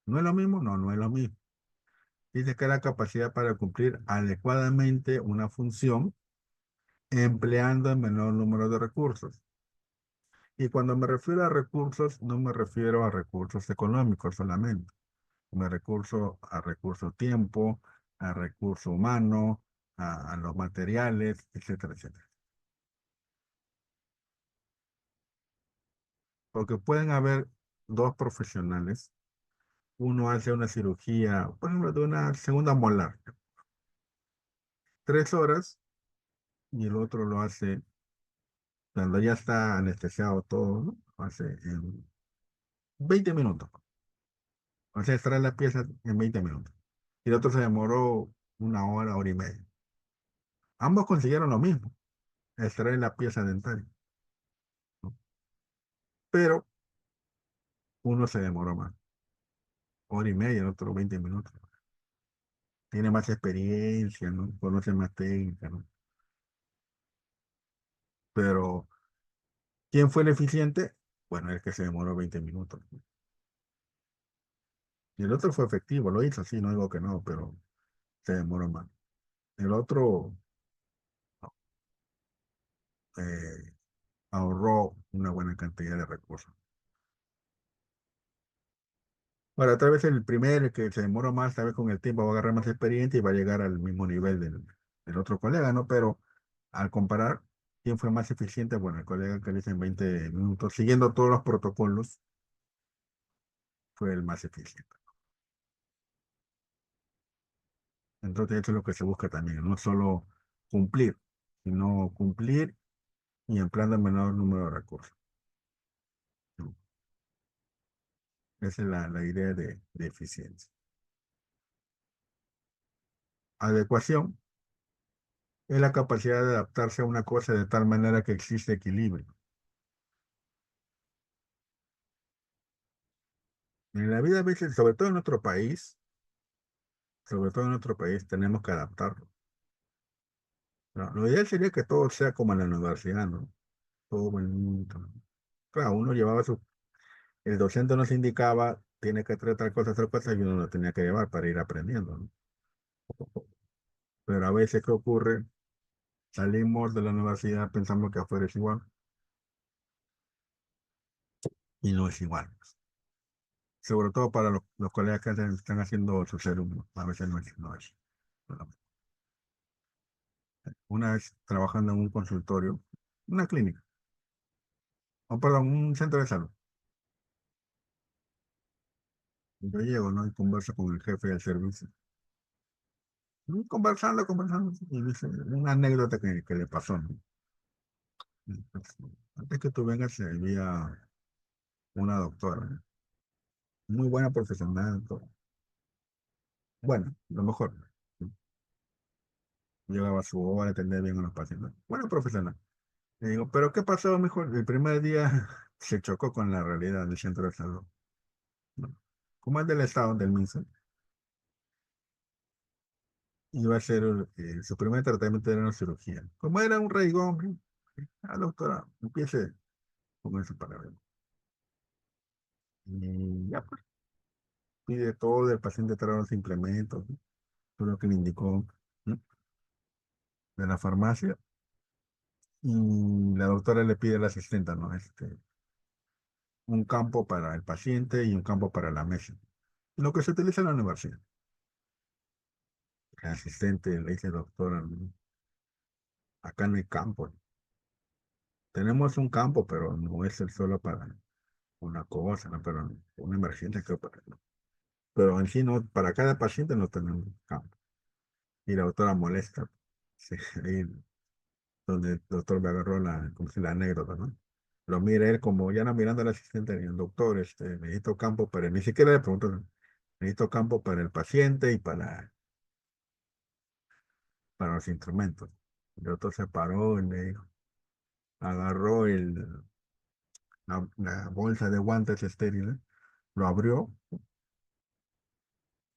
¿No es lo mismo? No, no es lo mismo. Dice que es la capacidad para cumplir adecuadamente una función empleando el menor número de recursos. Y cuando me refiero a recursos, no me refiero a recursos económicos solamente. A recurso tiempo, a recurso humano, a los materiales, etcétera, etcétera. Porque pueden haber dos profesionales. Uno hace una cirugía, por ejemplo, de una segunda molar, 3 horas, y el otro lo hace cuando ya está anestesiado todo, ¿no? Lo hace en 20 minutos. O sea, extrae la pieza en 20 minutos. Y el otro se demoró 1 hora, hora y media. Ambos consiguieron lo mismo, extraer la pieza dental, ¿no? Pero uno se demoró más, hora y media, el otro 20 minutos. Tiene más experiencia, ¿no? Conoce más técnica, ¿no? Pero, ¿quién fue el eficiente? Bueno, el que se demoró 20 minutos. Y el otro fue efectivo, lo hizo, sí, no digo que no, pero se demoró más. El otro eh, ahorró una buena cantidad de recursos. Ahora, tal vez el primero, el que se demoró más, tal vez con el tiempo va a agarrar más experiencia y va a llegar al mismo nivel del otro colega, ¿no? Pero al comparar quién fue más eficiente, bueno, el colega que lo hizo en 20 minutos, siguiendo todos los protocolos, fue el más eficiente. Entonces, eso es lo que se busca también, no solo cumplir, sino cumplir y empleando el menor número de recursos, ¿no? Esa es la idea de eficiencia. Adecuación es la capacidad de adaptarse a una cosa de tal manera que existe equilibrio. En la vida a veces, sobre todo en nuestro país, tenemos que adaptarlo. No, lo ideal sería que todo sea como en la universidad, ¿no? Todo bonito, ¿no? Claro, el docente nos indicaba, tiene que tratar tal cosa, y uno lo tenía que llevar para ir aprendiendo, ¿no? Pero a veces, ¿qué ocurre? Salimos de la universidad pensando que afuera es igual y no es igual. Sobre todo para los colegas que están haciendo sus alumnos. A veces no es. Una vez trabajando en un consultorio, una clínica, o perdón, un centro de salud. Yo llego, ¿no? Y converso con el jefe del servicio. Y conversando, y dice una anécdota que le pasó, ¿no? Pues, antes que tú vengas, había una doctora, ¿no? Muy buena profesional, todo. Bueno, lo mejor, ¿no? Llegaba a su hora, atendía bien a los pacientes. Buena profesional. Le digo, ¿pero qué pasó, mijo? El primer día se chocó con la realidad del centro de salud, ¿no? Como es del Estado, del MINSA, iba a hacer su primer tratamiento era una cirugía. Como era un rey hombre, doctora, empiece con eso para ver. Y ya pues, pide todo, el paciente trae los implementos, ¿no? Todo lo que le indicó, ¿no? De la farmacia. Y la doctora le pide al asistente, ¿no? Un campo para el paciente y un campo para la mesa. Lo que se utiliza en la universidad. El asistente le dice, doctora, "No, acá no hay campo. Tenemos un campo, pero no es el solo para una cosa, ¿no? Pero una emergencia que para, ¿no? Pero en sí, no, para cada paciente no tenemos campo. Y la doctora molesta. Sí, ahí donde el doctor me agarró como si la anécdota, ¿no? Lo mira él como ya no mirando al asistente, y el doctor, necesito campo para, ni siquiera le pregunto, ¿no? Necesito campo para el paciente y para los instrumentos. El doctor se paró y me dijo, agarró la bolsa de guantes estériles, lo abrió,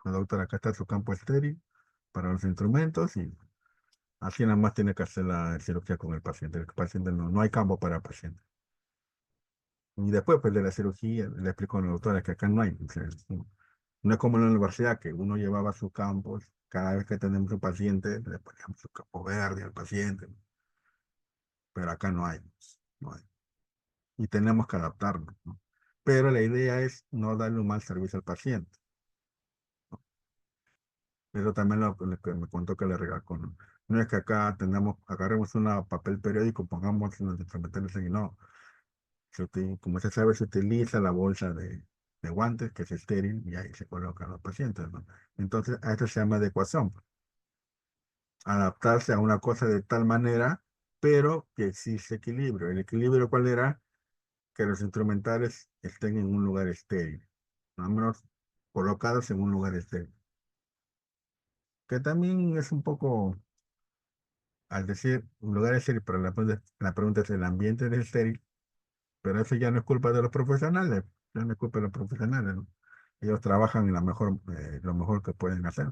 la doctora, acá está su campo estéril para los instrumentos y así nada más tiene que hacer la cirugía con el paciente. El paciente no hay campo para el paciente. Y después pues, de la cirugía le explico a la doctora que acá no hay. O sea, no es como en la universidad que uno llevaba sus campos, cada vez que tenemos un paciente le poníamos su campo verde al paciente, pero acá no hay, pues, no hay. Y tenemos que adaptarnos, ¿no? Pero la idea es no darle un mal servicio al paciente. Eso también lo que me contó que le regaló. No, no es que acá tengamos, agarremos un papel periódico, pongamos los instrumentales y no. Como se sabe, se utiliza la bolsa de guantes, que es estéril, y ahí se colocan los pacientes, ¿no? Entonces, a esto se llama adecuación. Adaptarse a una cosa de tal manera, pero que existe equilibrio. ¿El equilibrio cuál era? Que los instrumentales estén en un lugar estéril, al menos colocados en un lugar estéril. Que también es un poco, al decir un lugar estéril, pero la pregunta es, ¿el ambiente es estéril? Pero eso ya no es culpa de los profesionales, ya no es culpa de los profesionales, ¿no? Ellos trabajan en lo mejor que pueden hacer.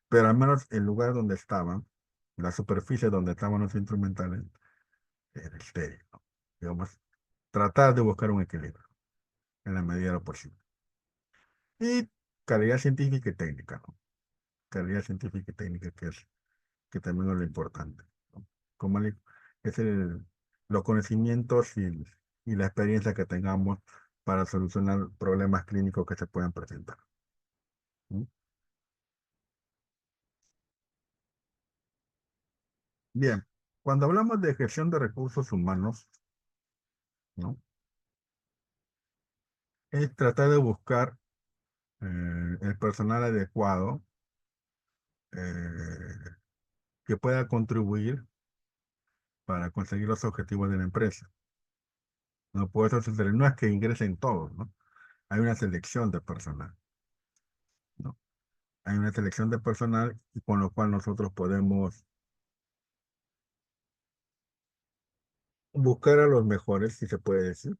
Pero al menos el lugar donde estaban, la superficie donde estaban los instrumentales, era estéril, ¿no? Digamos, tratar de buscar un equilibrio en la medida de lo posible. Y calidad científica y técnica, ¿no? Calidad científica y técnica, que también es lo importante, ¿no? Como es los conocimientos y la experiencia que tengamos para solucionar problemas clínicos que se puedan presentar, ¿no? Bien, cuando hablamos de gestión de recursos humanos, ¿no? Es tratar de buscar el personal adecuado eh, que pueda contribuir para conseguir los objetivos de la empresa. No puede ser, no es que ingresen todos, ¿no? Hay una selección de personal, ¿no? Hay una selección de personal y con lo cual nosotros podemos buscar a los mejores, si se puede decir,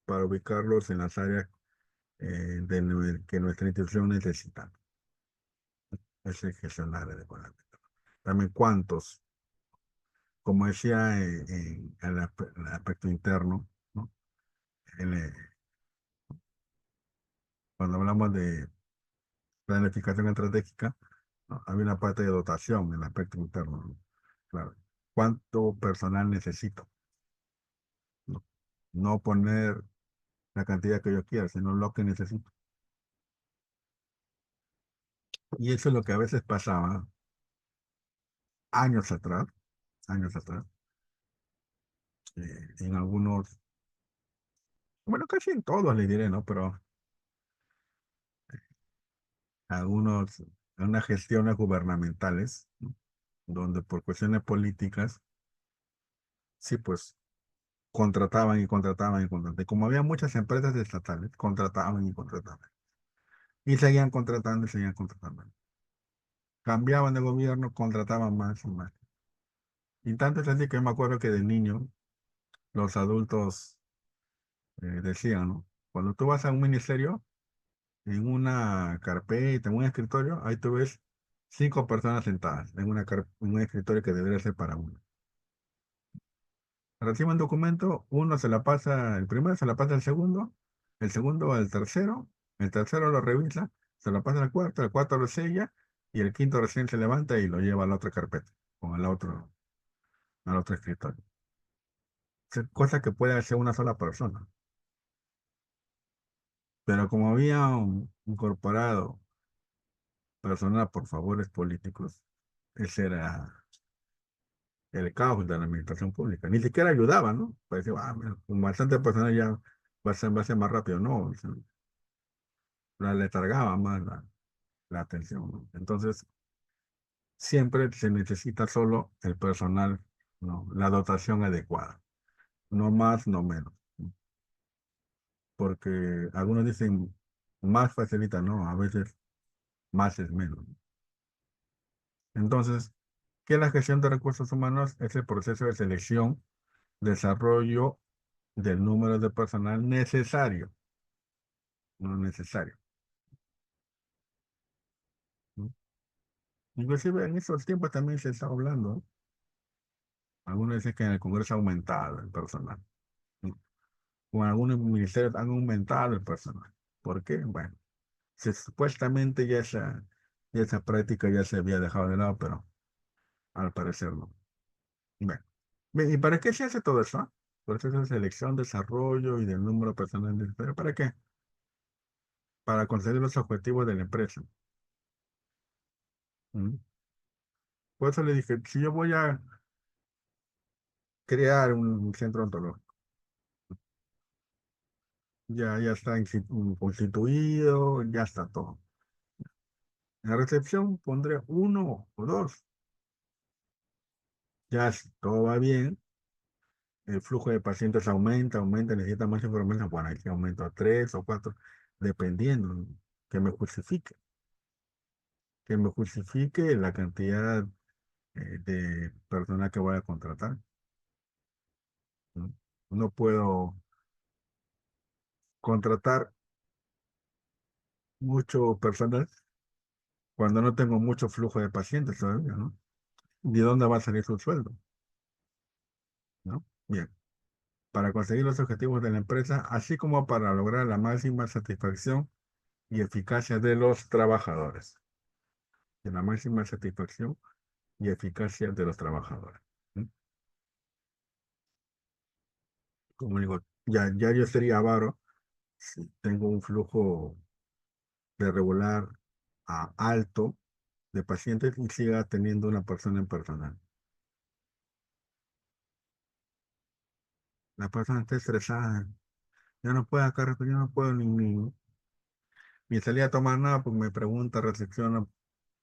para ubicarlos en las áreas que nuestra institución necesita. Es el gestionar adecuadamente. También cuántos, como decía el aspecto interno, ¿no? En, eh, cuando hablamos de planificación estratégica, ¿no? Hay una parte de dotación en el aspecto interno, ¿no? Claro. ¿Cuánto personal necesito? ¿No? No poner la cantidad que yo quiera, sino lo que necesito. Y eso es lo que a veces pasaba años años atrás, en algunos, bueno, casi en todos le diré, ¿no? Pero algunos, en unas gestiones gubernamentales, ¿no? Donde por cuestiones políticas, sí, pues contrataban y contrataban y contrataban. Y como había muchas empresas estatales, contrataban y contrataban. Y seguían contratando y seguían contratando. Cambiaban de gobierno, contrataban más y más. Y tanto es así que me acuerdo que de niño los adultos decían, ¿no? Cuando tú vas a un ministerio, en una carpeta, en un escritorio, ahí tú ves 5 personas sentadas en un escritorio que debería ser para uno. Reciben documento, uno se la pasa, el primero se la pasa al segundo, el segundo al tercero, el tercero lo revisa, se lo pasa al cuarto, el cuarto lo sella y el quinto recién se levanta y lo lleva a la otra carpeta, con al otro escritorio. Cosa que puede hacer una sola persona. Pero como había incorporado personal por favores políticos, ese era el caos de la administración pública. Ni siquiera ayudaba, ¿no? Parecía, mira, con bastante personal ya va a ser más rápido. No, o sea, le cargaba más la atención, ¿no? Entonces, siempre se necesita solo el personal, ¿no? La dotación adecuada. No más, no menos. Porque algunos dicen más facilita, no, a veces más es menos. Entonces, ¿qué es la gestión de recursos humanos? Es el proceso de selección, desarrollo del número de personal necesario, no necesario, ¿no? Inclusive en estos tiempos también se está hablando, ¿no? Algunos dicen que en el Congreso ha aumentado el personal, ¿no? O en algunos ministerios han aumentado el personal. ¿Por qué? Bueno, supuestamente ya esa práctica ya se había dejado de lado, pero al parecer no. Bueno, bien, ¿y para qué se hace todo eso? Proceso de selección, desarrollo y del número de personal necesario. ¿Para qué? Para conseguir los objetivos de la empresa. ¿Mm? Por eso le dije, si yo voy a crear un centro ontológico, ya está constituido, ya está todo. En la recepción pondré uno o dos. Ya si todo va bien, el flujo de pacientes aumenta, necesita más información. Bueno, aquí aumento a 3 o 4, dependiendo, ¿no? Que me justifique, que me justifique la cantidad de personal que voy a contratar, ¿no? No puedo contratar mucho personal cuando no tengo mucho flujo de pacientes todavía, ¿no? ¿De dónde va a salir su sueldo? ¿No? Bien, para conseguir los objetivos de la empresa, así como para lograr la máxima satisfacción y eficacia de los trabajadores. De la máxima satisfacción y eficacia de los trabajadores. ¿Sí? Como digo, ya yo sería avaro si tengo un flujo de regular a alto de pacientes y siga teniendo una persona en personal. La persona está estresada, yo no puedo acá, yo no puedo ni salir a tomar nada porque me pregunta, recepciona,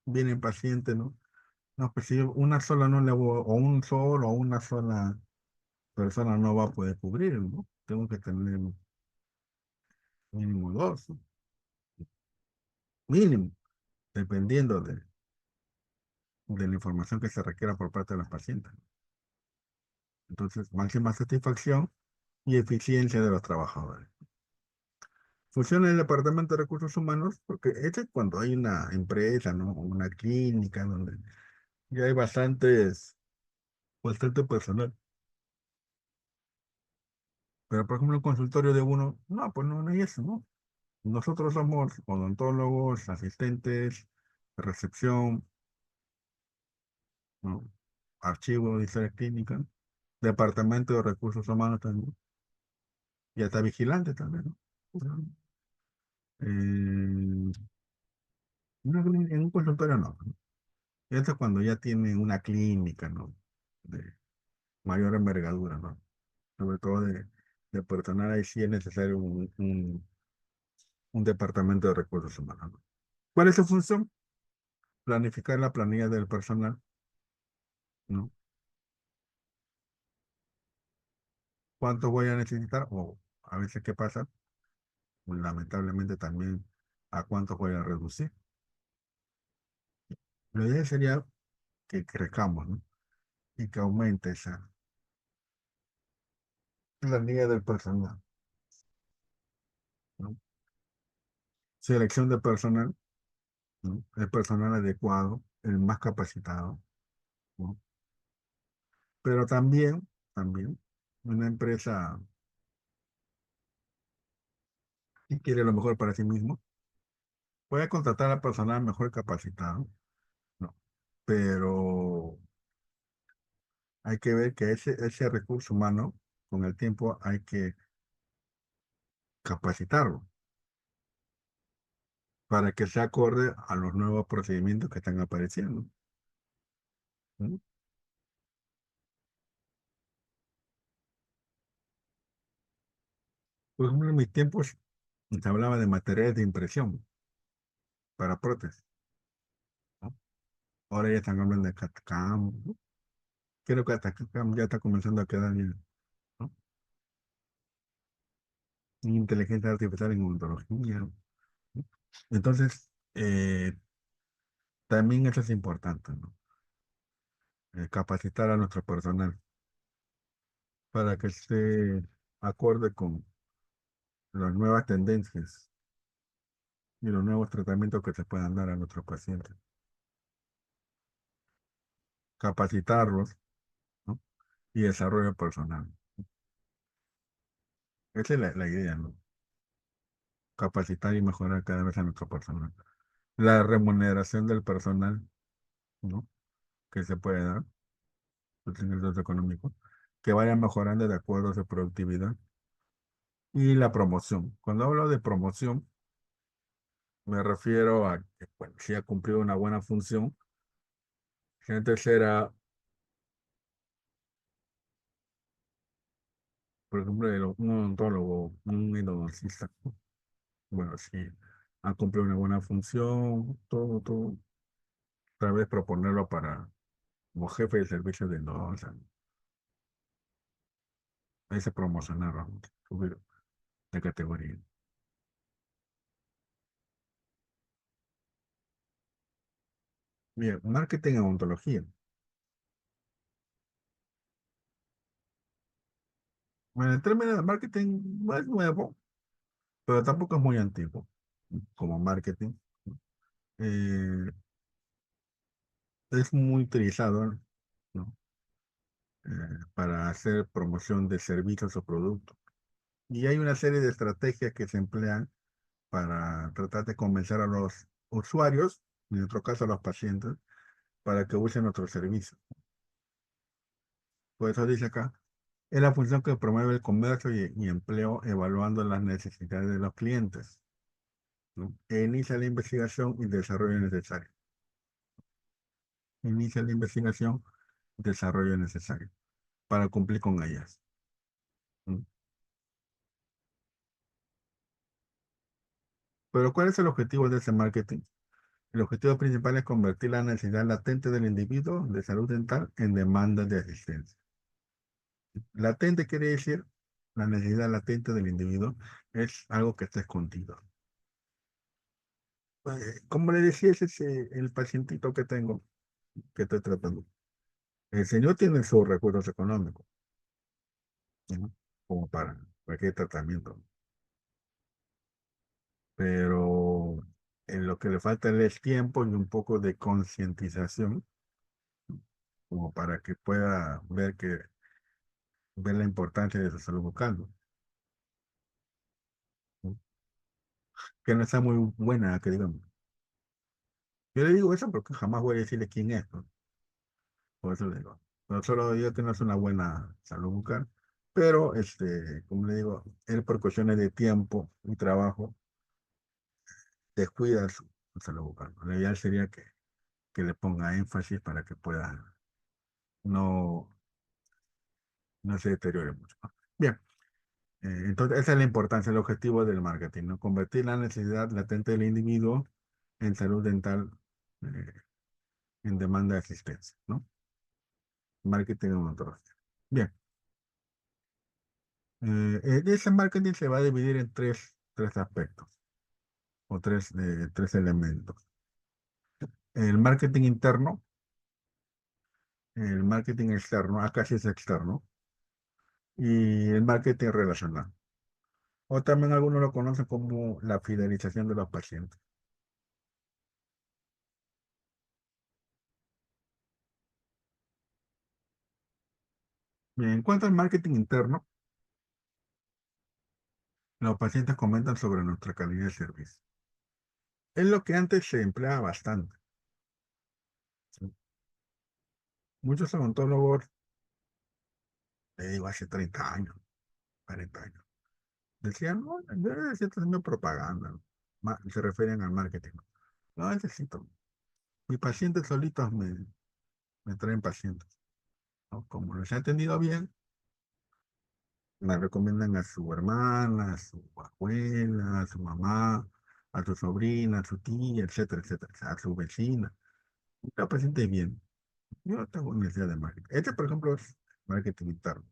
viene paciente, ¿no? No, pues si una sola no le voy, o un solo o una sola persona no va a poder cubrir, ¿no? Tengo que tener mínimo dos, ¿no? Mínimo, dependiendo de la información que se requiera por parte de los pacientes. Entonces, máxima satisfacción y eficiencia de los trabajadores. Funciona el Departamento de Recursos Humanos porque este es cuando hay una empresa, ¿no? Una clínica donde ya hay bastante personal. Pero, por ejemplo, el consultorio de uno, no, pues no hay eso, ¿no? Nosotros somos odontólogos, asistentes, recepción, ¿no? Archivo de historia clínica, departamento de recursos humanos también, y hasta vigilante también, ¿no? O sea, en en un consultorio no, ¿no? Eso es cuando ya tiene una clínica, ¿no? De mayor envergadura, ¿no? Sobre todo de personal, ahí sí es necesario un departamento de recursos humanos, ¿no? ¿Cuál es su función? Planificar la planilla del personal, ¿no? ¿Cuánto voy a necesitar? O a veces, ¿qué pasa? Pues, lamentablemente también a cuánto voy a reducir. La idea sería que crezcamos, ¿no? y que aumente esa la línea del personal, ¿no? Selección de personal, ¿no? El personal adecuado, el más capacitado, ¿no? Pero también, una empresa que quiere lo mejor para sí mismo, puede contratar a personal mejor capacitado, ¿no? Pero hay que ver que ese recurso humano, con el tiempo, hay que capacitarlo para que se acorde a los nuevos procedimientos que están apareciendo, ¿no? Por ejemplo, en mis tiempos se hablaba de materiales de impresión para prótesis, ¿no? Ahora ya están hablando de CAD-CAM, ¿no? Creo que hasta CAD-CAM ya está comenzando a quedar bien, ¿no? Inteligencia artificial en odontología, ¿no? Entonces, también eso es importante, ¿no? Capacitar a nuestro personal para que esté acorde con las nuevas tendencias y los nuevos tratamientos que se puedan dar a nuestros pacientes. Capacitarlos, ¿no? Y desarrollo personal. Esa es la idea, ¿no? Capacitar y mejorar cada vez a nuestro personal. La remuneración del personal, ¿no? Que se puede dar, los ingresos económicos, que vayan mejorando de acuerdo a su productividad. Y la promoción. Cuando hablo de promoción, me refiero a que, bueno, si ha cumplido una buena función, gente será, por ejemplo, un odontólogo, un endodoncista. Bueno, si ha cumplido una buena función, todo, tal vez proponerlo para como jefe de servicio de endodoncia, ese promocionarlo, subir de categoría. Bien, marketing en odontología. Bueno, el término de marketing no es nuevo, pero tampoco es muy antiguo como marketing. Eh, es muy utilizado, ¿no? Para hacer promoción de servicios o productos. Y hay una serie de estrategias que se emplean para tratar de convencer a los usuarios, en nuestro caso a los pacientes, para que usen nuestro servicio. Por eso dice acá, es la función que promueve el comercio y empleo evaluando las necesidades de los clientes, ¿no? E inicia la investigación y desarrollo necesario. Inicia la investigación y desarrollo necesario para cumplir con ellas, ¿no? Pero ¿cuál es el objetivo de ese marketing? El objetivo principal es convertir la necesidad latente del individuo de salud dental en demanda de asistencia. Latente quiere decir la necesidad latente del individuo es algo que está escondido. Como le decía, ese es el pacientito que tengo, que estoy tratando. El señor tiene sus recursos económicos, ¿no? Como para cualquier tratamiento, pero en lo que le falta es tiempo y un poco de concientización, como para que pueda ver la importancia de su salud bucal, ¿no? Que no está muy buena, que digamos. Yo le digo eso porque jamás voy a decirle quién es, ¿no? Por eso le digo. No solo digo que no es una buena salud bucal, pero, como le digo, él por cuestiones de tiempo y trabajo descuida su salud bucal. Lo ideal sería que le ponga énfasis para que pueda no, no se deteriore mucho, ¿no? Bien, entonces esa es la importancia, el objetivo del marketing, ¿no? Convertir la necesidad latente del individuo en salud dental, eh, en demanda de asistencia, ¿no? Marketing odontológico. Bien, ese marketing se va a dividir en tres aspectos o tres elementos. El marketing interno, el marketing externo, acá sí es externo, y el marketing relacional. O también algunos lo conocen como la fidelización de los pacientes. Bien, en cuanto al marketing interno, los pacientes comentan sobre nuestra calidad de servicio. Es lo que antes se empleaba bastante. ¿Sí? Muchos odontólogos, le digo, hace 30 años, 40 años, decían, no, yo necesito hacerme propaganda, ¿no? Se refieren al marketing. No necesito. Mis pacientes solitos me traen pacientes, ¿no? Como los he atendido bien, me recomiendan a su hermana, a su abuela, a su mamá, a su sobrina, a su tía, etcétera, etcétera, a su vecina. La paciente bien. Yo no tengo necesidad de marketing. Este, por ejemplo, es marketing interno,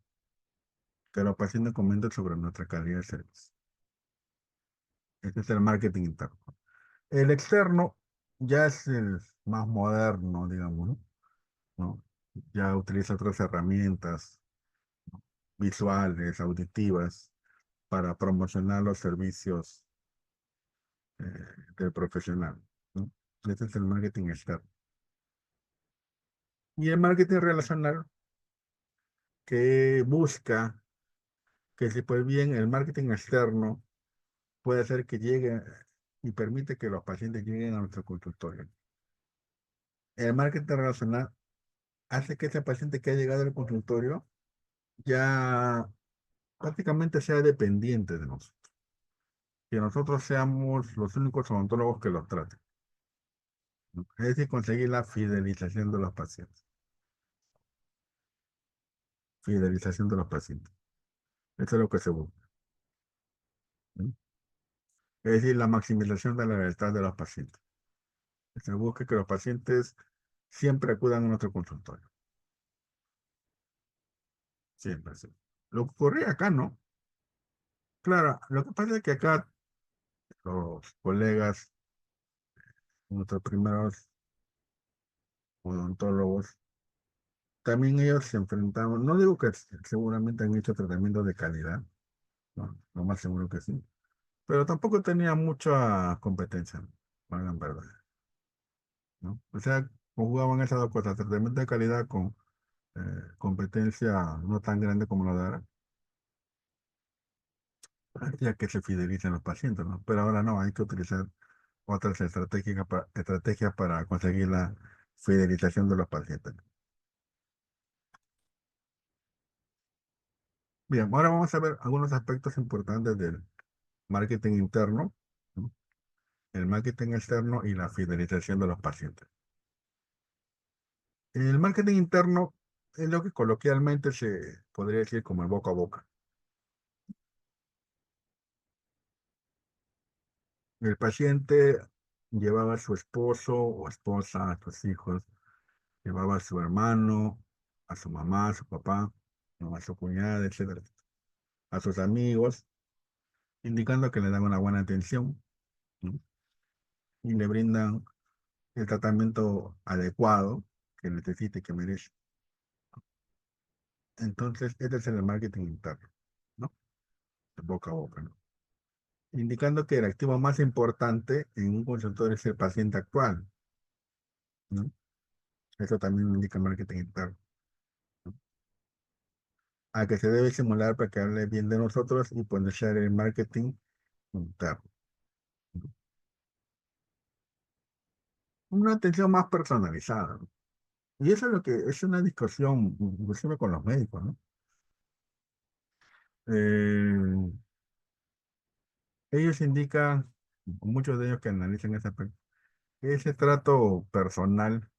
que los pacientes comentan sobre nuestra calidad de servicio. Este es el marketing interno. El externo ya es el más moderno, digamos, ¿no? ¿No? Ya utiliza otras herramientas visuales, auditivas, para promocionar los servicios eh, del profesional, ¿no? Este es el marketing externo. Y el marketing relacional que busca que si pues bien el marketing externo puede hacer que llegue y permite que los pacientes lleguen a nuestro consultorio. El marketing relacional hace que ese paciente que ha llegado al consultorio ya prácticamente sea dependiente de nosotros, que nosotros seamos los únicos odontólogos que los traten, ¿no? Es decir, conseguir la fidelización de los pacientes. Fidelización de los pacientes. Eso es lo que se busca, ¿no? Es decir, la maximización de la lealtad de los pacientes. Se busca que los pacientes siempre acudan a nuestro consultorio. Siempre, sí. Lo que ocurría acá, ¿no? Claro, lo que pasa es que acá los colegas, nuestros primeros odontólogos, también ellos se enfrentaban, no digo que seguramente han hecho tratamientos de calidad, ¿no? Lo más seguro que sí, pero tampoco tenía mucha competencia, ¿no? Valgan verdad, ¿no? O sea, conjugaban esas dos cosas, tratamiento de calidad con eh, competencia no tan grande como la de ahora, ya que se fidelicen los pacientes, ¿no? Pero ahora no, hay que utilizar otras estrategias para conseguir la fidelización de los pacientes. Bien, ahora vamos a ver algunos aspectos importantes del marketing interno, ¿no? El marketing externo y la fidelización de los pacientes. El marketing interno es lo que coloquialmente se podría decir como el boca a boca. El paciente llevaba a su esposo o esposa, a sus hijos, llevaba a su hermano, a su mamá, a su papá, ¿no? A su cuñada, etcétera, a sus amigos, indicando que le dan una buena atención, ¿no? Y le brindan el tratamiento adecuado que necesite, que merece. Entonces, este es el marketing interno, ¿no? De boca a boca, ¿no? Indicando que el activo más importante en un consultorio es el paciente actual, ¿no? Eso también indica marketing interno, ¿no? A que se debe simular para que hable bien de nosotros y potenciar el marketing interno, ¿no? Una atención más personalizada, ¿no? Y eso es lo que es una discusión, inclusive con los médicos, ¿no? Eh, Ellos indican, muchos de ellos que analizan ese aspecto, que ese trato personal,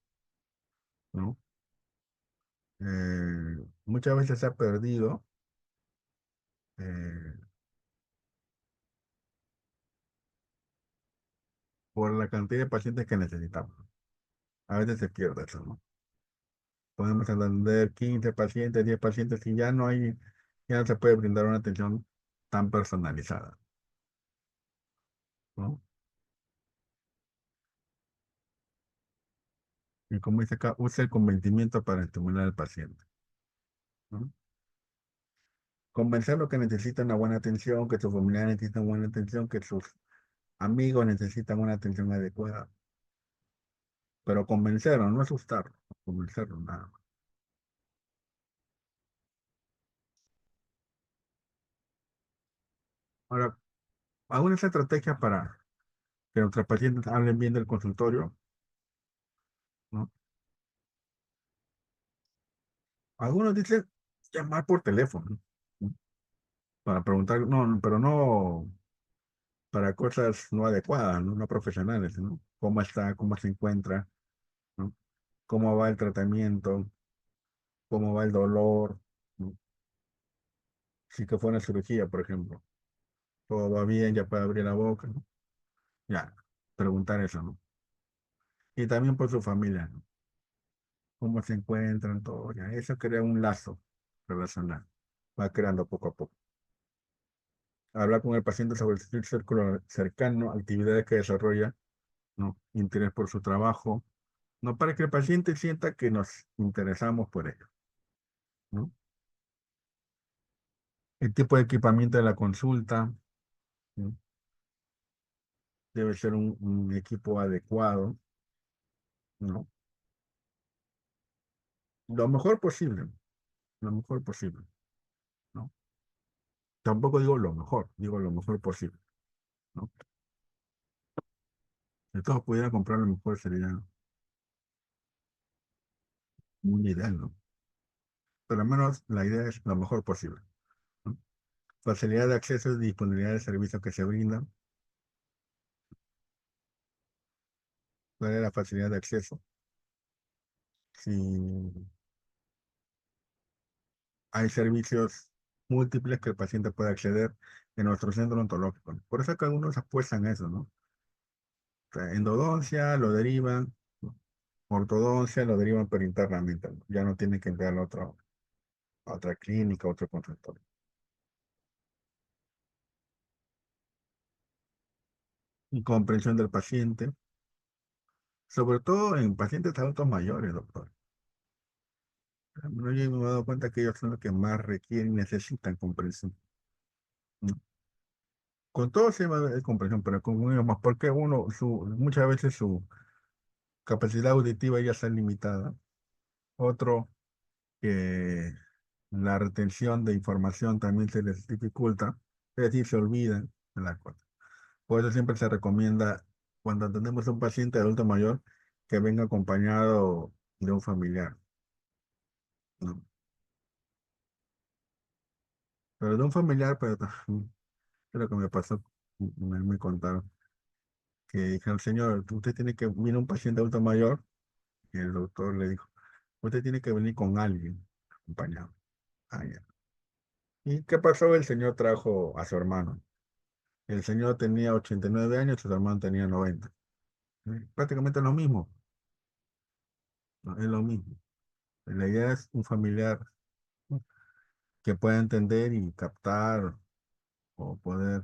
¿no? Muchas veces se ha perdido eh, por la cantidad de pacientes que necesitamos. A veces se pierde eso, ¿no? Podemos atender 15 pacientes, 10 pacientes y ya no se puede brindar una atención tan personalizada, ¿no? Y como dice acá, usa el convencimiento para estimular al paciente, ¿no? Convencerlo que necesita una buena atención, que sus familiares necesitan buena atención, que sus amigos necesitan una atención adecuada. Pero convencerlo, no asustarlo, convencerlo nada más. Ahora, algunas estrategias para que nuestros pacientes hablen bien del consultorio, ¿no? Algunos dicen llamar por teléfono, ¿no? Para preguntar, no, pero no para cosas no adecuadas, no, no profesionales, ¿no? ¿Cómo está? ¿Cómo se encuentra? ¿No? ¿Cómo va el tratamiento? ¿Cómo va el dolor? ¿No? Si que fue una cirugía, por ejemplo. Todo va bien, ya puede abrir la boca, ¿no? Ya, preguntar eso, ¿no? Y también por su familia, ¿no? ¿Cómo se encuentran? Todo, ya. Eso crea un lazo relacional. Va creando poco a poco. Hablar con el paciente sobre el círculo cercano, actividades que desarrolla, ¿no? Interés por su trabajo, ¿no? Para que el paciente sienta que nos interesamos por ello, ¿no? El tipo de equipamiento de la consulta, ¿no? Debe ser un equipo adecuado, ¿no? Lo mejor posible, lo mejor posible, ¿no? Tampoco digo lo mejor, digo lo mejor posible, ¿no? Si todos pudieran comprar lo mejor sería muy ideal, ¿no? Pero al menos la idea es lo mejor posible, ¿no? Facilidad de acceso y disponibilidad de servicios que se brindan. ¿Cuál es la facilidad de acceso? Si hay servicios múltiples que el paciente puede acceder en nuestro centro odontológico. Por eso que algunos apuestan a eso, ¿no? O sea, endodoncia lo derivan, ¿no? Ortodoncia lo derivan pero internamente, ¿no? Ya no tienen que enviarlo a otra clínica, a otro consultorio. Y comprensión del paciente, sobre todo en pacientes adultos mayores, doctor. Bueno, yo me he dado cuenta que ellos son los que más requieren y necesitan comprensión, ¿no? Con todos se va a haber comprensión, pero con uno más, porque uno, muchas veces su capacidad auditiva ya está limitada. Otro, que la retención de información también se les dificulta, es decir, se olvidan de las cosas. Por eso siempre se recomienda, cuando atendemos a un paciente adulto mayor, que venga acompañado de un familiar, ¿no? Pero de un familiar, pero también, creo que me pasó, me contaron, que dijeron, señor, usted tiene que, viene un paciente adulto mayor, y el doctor le dijo, usted tiene que venir con alguien acompañado. Ah, ya. ¿Y qué pasó? El señor trajo a su hermano. El señor tenía 89 años, su hermano tenía 90. Prácticamente lo mismo, ¿no? Es lo mismo. La idea es un familiar, ¿no? Que pueda entender y captar o poder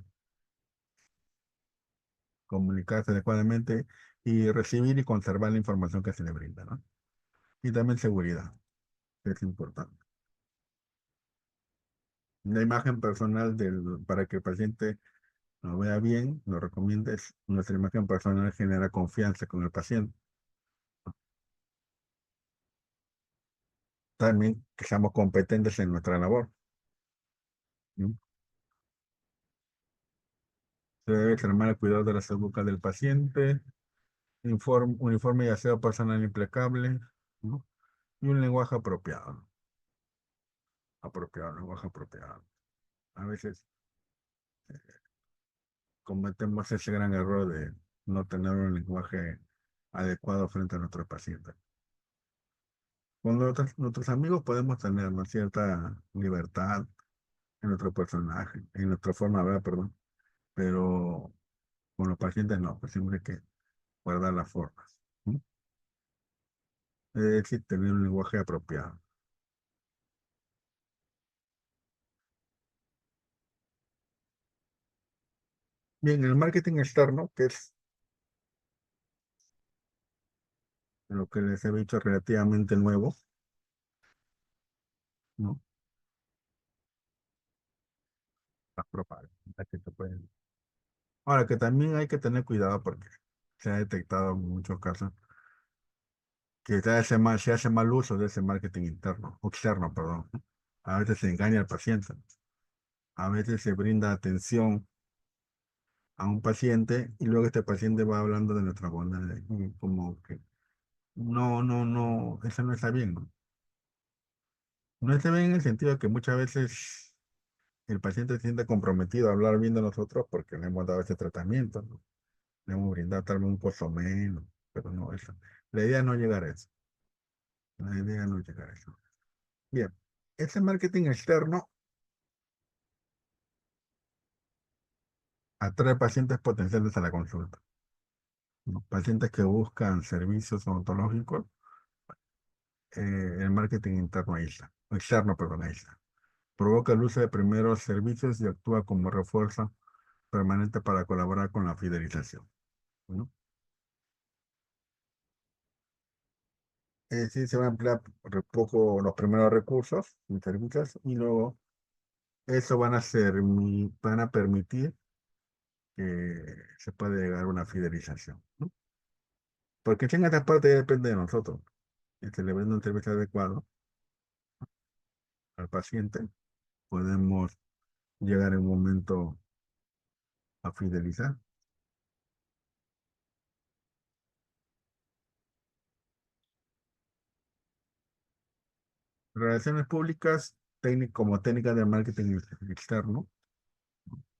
comunicarse adecuadamente y recibir y conservar la información que se le brinda, ¿no? Y también seguridad, que es importante. La imagen personal para que el paciente lo vea bien, lo recomienda, es nuestra imagen personal genera confianza con el paciente. También que seamos competentes en nuestra labor, ¿no? Se debe extremar el cuidado de la salud bucal del paciente, uniforme y aseo personal impecable, ¿no? Y un lenguaje apropiado, ¿no? Apropiado, lenguaje apropiado. A veces cometemos ese gran error de no tener un lenguaje adecuado frente a nuestros pacientes. Con nuestros amigos podemos tener una cierta libertad en nuestro personaje, en nuestra forma de hablar, perdón, pero con los pacientes no, pues siempre hay que guardar las formas, ¿no? Es decir, tener un lenguaje apropiado. Bien, el marketing externo, que es lo que les he dicho relativamente nuevo, ¿no? Las propagandas que se pueden. Ahora, que también hay que tener cuidado porque se ha detectado en muchos casos que se hace mal uso de ese marketing interno, o externo, perdón. A veces se engaña al paciente, a veces se brinda atención a un paciente y luego este paciente va hablando de nuestra bondad, y como que no, eso no está bien, ¿no? No está bien en el sentido de que muchas veces el paciente se siente comprometido a hablar bien de nosotros porque le hemos dado ese tratamiento, ¿no? Le hemos brindado tal vez un costo menos, pero no eso. La idea es no llegar a eso. La idea es no llegar a eso. Bien, ese marketing externo atrae pacientes potenciales a la consulta, ¿no? Pacientes que buscan servicios odontológicos, el marketing interno aísla, externo, perdón, aísla. Provoca el uso de primeros servicios y actúa como refuerzo permanente para colaborar con la fidelización, ¿no? Sí, se va a emplear poco los primeros recursos y servicios y luego eso van a permitir que se pueda llegar a una fidelización, ¿no? Porque en esta parte ya depende de nosotros. Si se le vende un servicio adecuado al paciente, podemos llegar en un momento a fidelizar. Relaciones públicas, como técnica de marketing externo,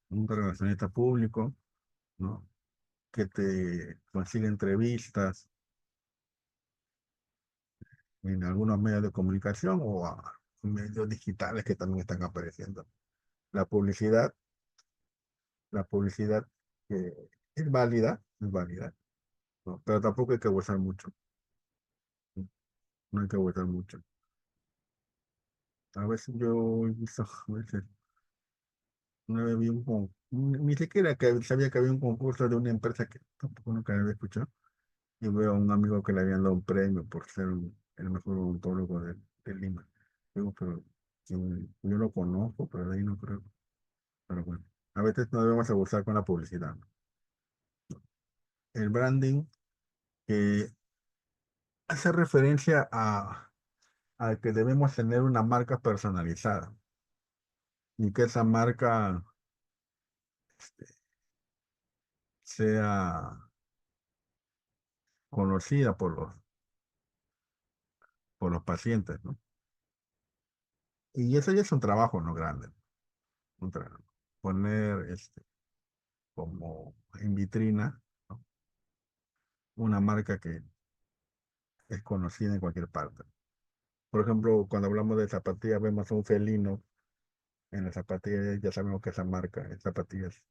un relacionista público, ¿no? Que te consigue entrevistas en algunos medios de comunicación o a medios digitales que también están apareciendo. La publicidad, la publicidad eh, es válida, ¿no? Pero tampoco hay que abusar mucho, ¿no? No hay que abusar mucho. A veces yo he visto, a veces, una vez vi ni siquiera que sabía que había un concurso de una empresa que tampoco nunca había escuchado, y veo a un amigo que le habían dado un premio por ser el mejor odontólogo de Lima. Digo, pero yo lo conozco, pero de ahí no creo. Pero bueno, a veces no debemos abusar con la publicidad, ¿no? El branding que hace referencia a que debemos tener una marca personalizada y que esa marca sea conocida por los pacientes, ¿no? Y eso ya es un trabajo, ¿no? Grande. Poner como en vitrina, ¿no? Una marca que es conocida en cualquier parte. Por ejemplo, cuando hablamos de zapatillas, vemos un felino en las zapatillas, ya sabemos que esa marca, es zapatillas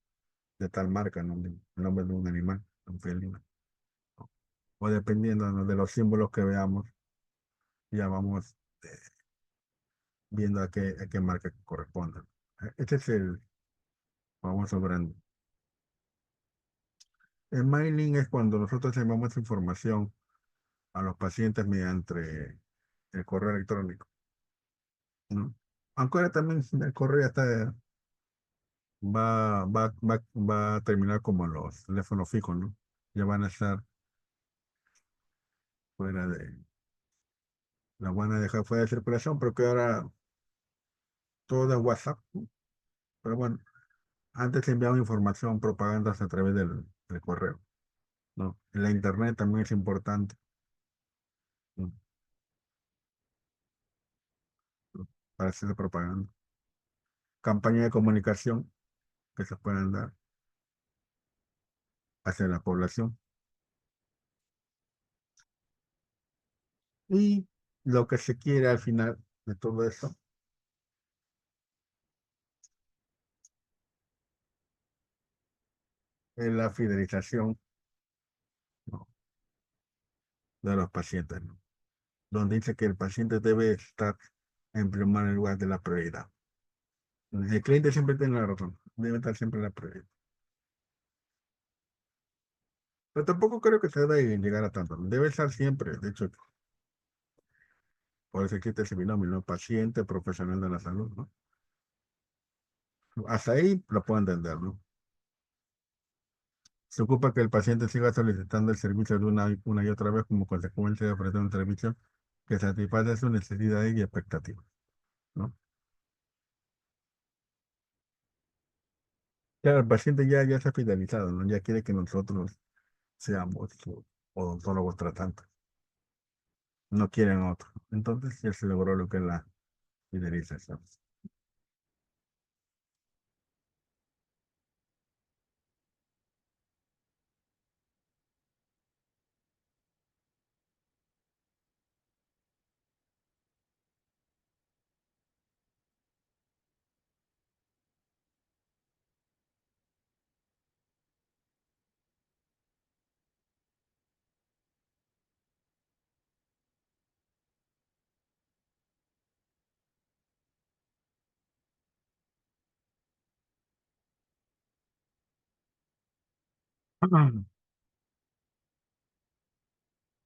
de tal marca, ¿no? El nombre de un animal, un felino, ¿no? O dependiendo, ¿no? De los símbolos que veamos, ya vamos viendo a qué marca corresponde. Este es el famoso brand. El mailing es cuando nosotros enviamos información a los pacientes mediante el correo electrónico, ¿no? Aunque ahora también el correo ya está, va a terminar como los teléfonos fijos, ¿no? Ya van a estar fuera de, la van a dejar fuera de circulación porque ahora todo es WhatsApp, ¿no? Pero bueno, antes se enviaba información, propagandas a través del correo, ¿no? La internet también es importante, ¿no? Para hacer propaganda. Campaña de comunicación que se puedan dar hacia la población. Y lo que se quiere al final de todo eso es la fidelización, ¿no? De los pacientes, ¿no? Donde dice que el paciente debe estar en primer lugar de la prioridad. El cliente siempre tiene la razón, debe estar siempre en la prioridad. Pero tampoco creo que se debe llegar a tanto. Debe estar siempre, de hecho, por eso existe ese binomio, ¿no? Paciente, profesional de la salud, ¿no? Hasta ahí lo puedo entender, ¿no? Se ocupa que el paciente siga solicitando el servicio de una y otra vez como consecuencia de ofrecer un servicio que satisface sus necesidades y expectativas, ¿no? Claro, el paciente ya se ha fidelizado, ¿no? Ya quiere que nosotros seamos sus odontólogos tratantes, no quieren otro. Entonces ya se logró lo que es la fidelización.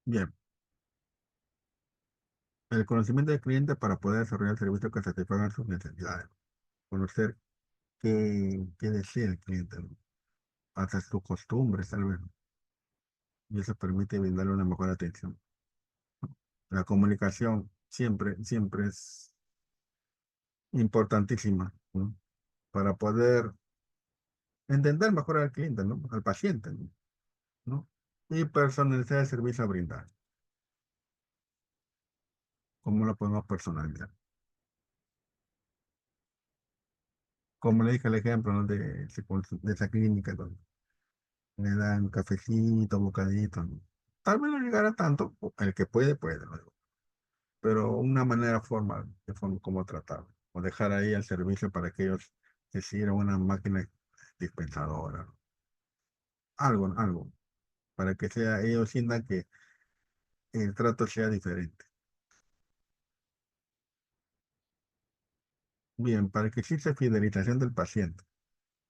Bien, el conocimiento del cliente para poder desarrollar el servicio que satisfaga sus necesidades. Conocer qué desea el cliente, ¿no? Hasta sus costumbres, tal vez, ¿no? Y eso permite brindarle una mejor atención. La comunicación siempre es importantísima, ¿no? Para poder entender mejor al cliente, ¿no? Al paciente, ¿no? ¿No? Y personalizar el servicio a brindar. ¿Cómo lo podemos personalizar? Como le dije el ejemplo, ¿no? De esa clínica donde le dan cafecito, bocadito, ¿no? Tal vez no llegará tanto, el que puede, puede, ¿no? Pero una manera formal de forma como tratar, o dejar ahí el servicio para que ellos se sirvan una máquina dispensadora, ¿no? Algo, para que sea, ellos sientan que el trato sea diferente. Bien, para que exista fidelización del paciente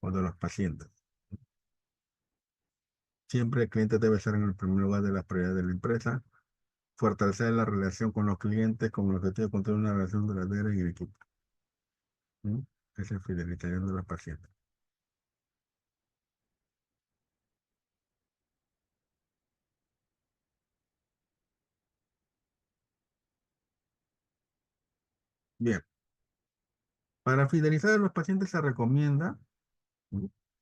o de los pacientes, siempre el cliente debe ser en el primer lugar de las prioridades de la empresa, fortalecer la relación con los clientes con el objetivo de construir una relación duradera y en equipo. ¿No? Esa es fidelización de los pacientes. Bien, para fidelizar a los pacientes ¿no?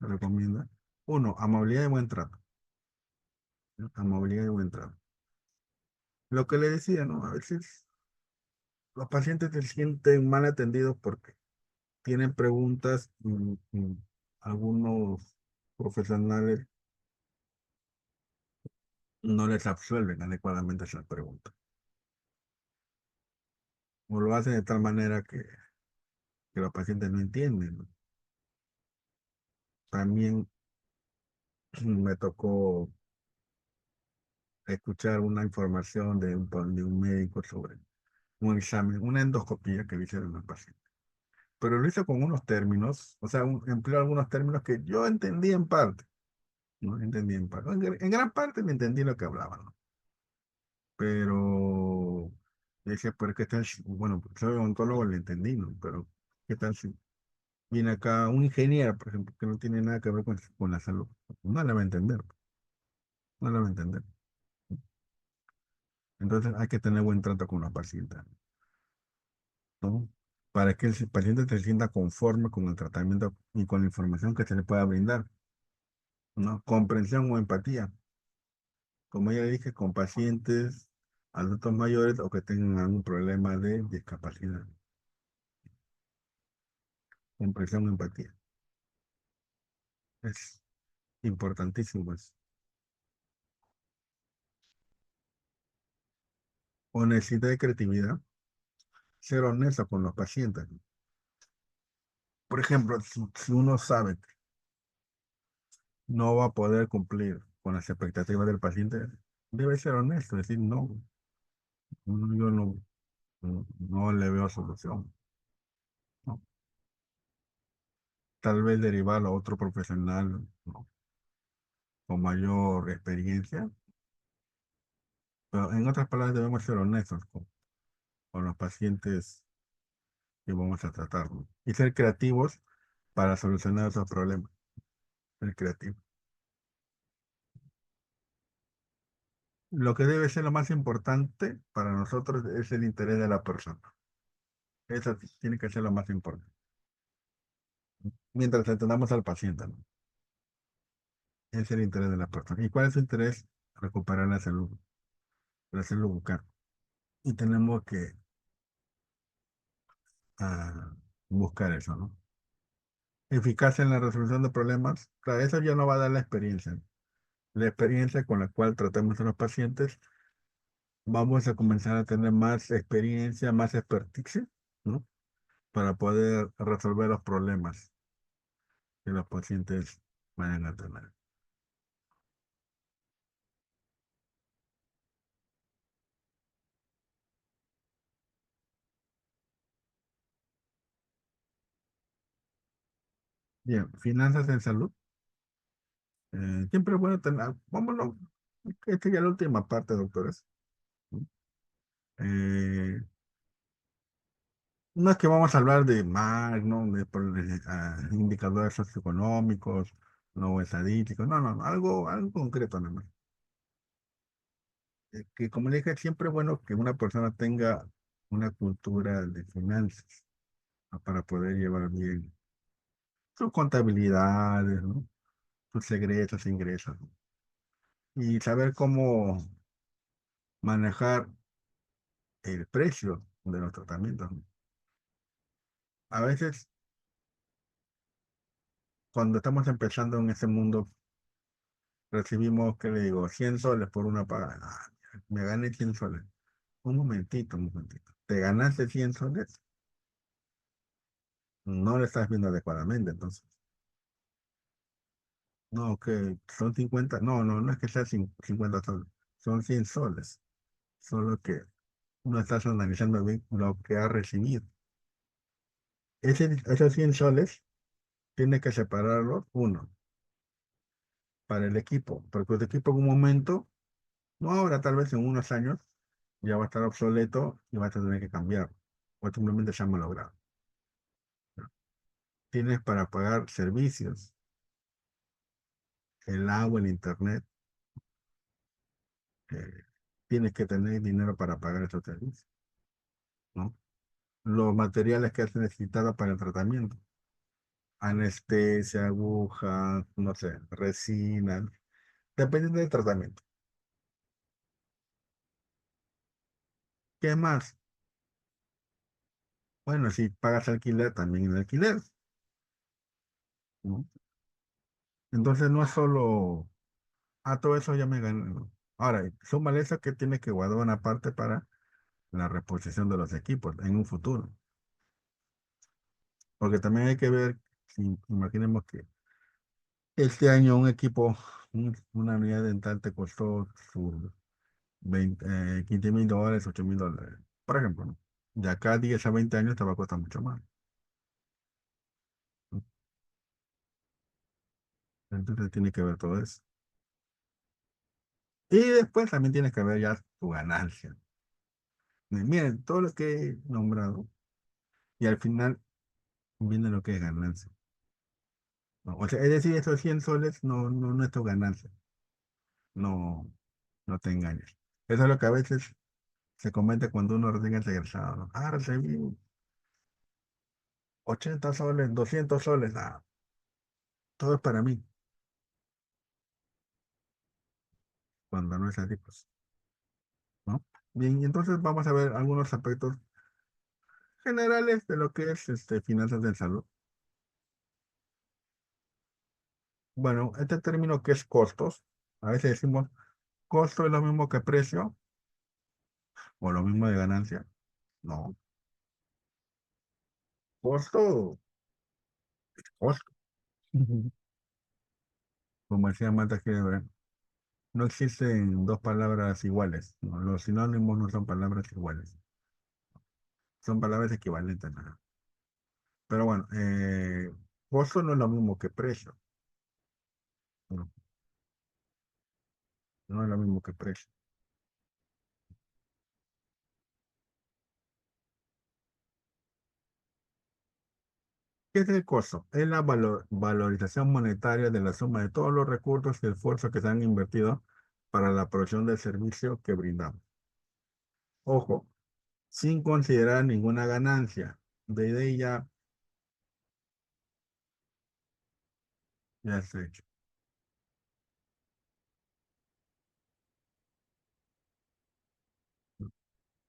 Se recomienda, uno, amabilidad y buen trato, ¿no? Amabilidad y buen trato. Lo que le decía, ¿no? A veces los pacientes se sienten mal atendidos porque tienen preguntas y algunos profesionales no les absuelven adecuadamente esas preguntas. O lo hacen de tal manera que los pacientes no entienden, ¿no? También me tocó escuchar una información de un médico sobre un examen, una endoscopía que le hicieron al paciente. Pero lo hizo con unos términos, o sea, empleó algunos términos que yo entendí en parte, ¿no? Entendí en parte. En gran parte me entendí lo que hablaban, ¿no? Pero decía, pero ¿qué tal si, bueno, soy ontólogo, le entendí, ¿no? Pero ¿qué tal si viene acá un ingeniero, por ejemplo, que no tiene nada que ver con la salud? No le va a entender, no le va a entender. Entonces hay que tener buen trato con los pacientes, ¿no? Para que el paciente se sienta conforme con el tratamiento y con la información que se le pueda brindar, ¿no? Comprensión o empatía, como ya le dije, con pacientes, adultos mayores o que tengan algún problema de discapacidad. Comprensión o empatía. Es importantísimo eso. Honestidad y creatividad. Ser honesto con los pacientes. Por ejemplo, si uno sabe que no va a poder cumplir con las expectativas del paciente, debe ser honesto, decir no, yo no le veo solución, ¿no? Tal vez derivarlo a otro profesional, ¿no? con mayor experiencia, pero en otras palabras debemos ser honestos con los pacientes que vamos a tratar, ¿no? Y ser creativos para solucionar esos problemas. Ser creativo. Lo que debe ser lo más importante para nosotros es el interés de la persona. Eso tiene que ser lo más importante. Mientras atendamos al paciente, ¿no? Es el interés de la persona. ¿Y cuál es su interés? Recuperar la salud bucal. Y tenemos que ah, buscar eso, ¿no? Eficacia en la resolución de problemas. Claro, eso ya no va a dar la experiencia, ¿no? La experiencia con la cual tratamos a los pacientes, vamos a comenzar a tener más experiencia, más expertise, ¿no? Para poder resolver los problemas que los pacientes vayan a tener. Bien, finanzas en salud. Siempre es bueno tener, vámonos, esta ya es la última parte, doctores, ¿no? Eh, no es que vamos a hablar de más, ¿no? De indicadores socioeconómicos, no estadísticos, no, algo concreto nada más. Que como le dije, siempre es bueno que una persona tenga una cultura de finanzas, ¿no? Para poder llevar bien sus contabilidades, ¿no? Sus egresos, ingresos, ¿no? Y saber cómo manejar el precio de los tratamientos, ¿no? A veces, cuando estamos empezando en ese mundo, recibimos, ¿qué le digo? 100 soles por una paga. Ah, me gané 100 soles. Un momentito. ¿Te ganaste 100 soles? No lo estás viendo adecuadamente, entonces. No, que son 50. No es que sea 50 soles. Son 100 soles. Solo que no estás analizando bien lo que has recibido. Esos 100 soles, tiene que separarlos, uno, para el equipo, porque el equipo en un momento, no ahora, tal vez en unos años, ya va a estar obsoleto y vas a tener que cambiar. O simplemente se ha malogrado, ¿no? Tienes para pagar servicios, el agua, el internet, eh, tienes que tener dinero para pagar esos servicios, ¿no? Los materiales que has necesitado para el tratamiento, anestesia, aguja, no sé, resina, dependiendo del tratamiento. ¿Qué más? Bueno, si pagas alquiler, también el alquiler, ¿no? Entonces no es solo, todo eso ya me gané, ¿no? Ahora, súmale eso que tienes que guardar una parte para la reposición de los equipos en un futuro. Porque también hay que ver, si imaginemos que este año un equipo, una unidad dental te costó sus 15.000 dólares, 8.000 dólares, por ejemplo, ¿no? De acá a 10 a 20 años te va a costar mucho más, ¿no? Entonces tienes que ver todo eso. Y después también tienes que ver ya tu ganancia. Miren, todo lo que he nombrado, y al final viene lo que es ganancia, ¿no? O sea, es decir, esos 100 soles no es tu ganancia. No, no te engañes. Eso es lo que a veces se comenta cuando uno recién es egresado, ¿no? Ah, recibí 80 soles, 200 soles, todo es para mí, cuando no es así, pues, ¿no? Bien, y entonces vamos a ver algunos aspectos generales de lo que es finanzas de salud. Bueno, este término que es costos, a veces decimos costo es lo mismo que precio o lo mismo de ganancia. No, costo, costo. Ujú. Como decía Marta Ginsburg, no existen dos palabras iguales, ¿no? Los sinónimos no son palabras iguales, son palabras equivalentes, ¿no? Pero bueno, costo no es lo mismo que precio, ¿no? no es lo mismo que precio. ¿Qué es el costo? Es la valorización monetaria de la suma de todos los recursos y esfuerzos que se han invertido para la producción del servicio que brindamos. Ojo, sin considerar ninguna ganancia. De ahí ya se ha hecho.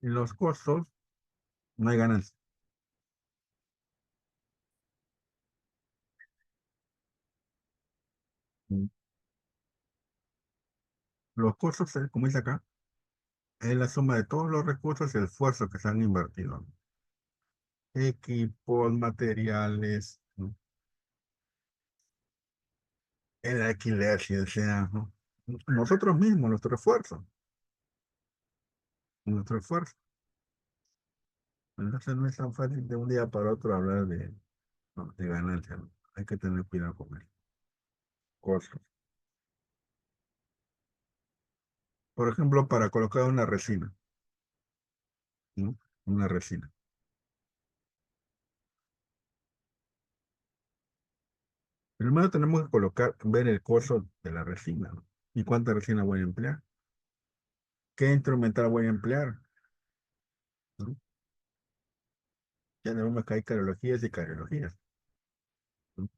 Y los costos, no hay ganancia. Los costos, como dice acá, es la suma de todos los recursos y esfuerzos que se han invertido. Equipos, materiales, ¿no? El alquiler, si desea, ¿no? Nosotros mismos, nuestro esfuerzo. Entonces no es tan fácil de un día para otro hablar de, no, de ganancia, ¿no? Hay que tener cuidado con eso. Costos. Por ejemplo, para colocar una resina, ¿no? Una resina. Primero tenemos que colocar, ver el costo de la resina, ¿no? ¿Y cuánta resina voy a emplear? ¿Qué instrumental voy a emplear? ¿No? Ya tenemos que hay cardiologías y cardiologías, ¿no?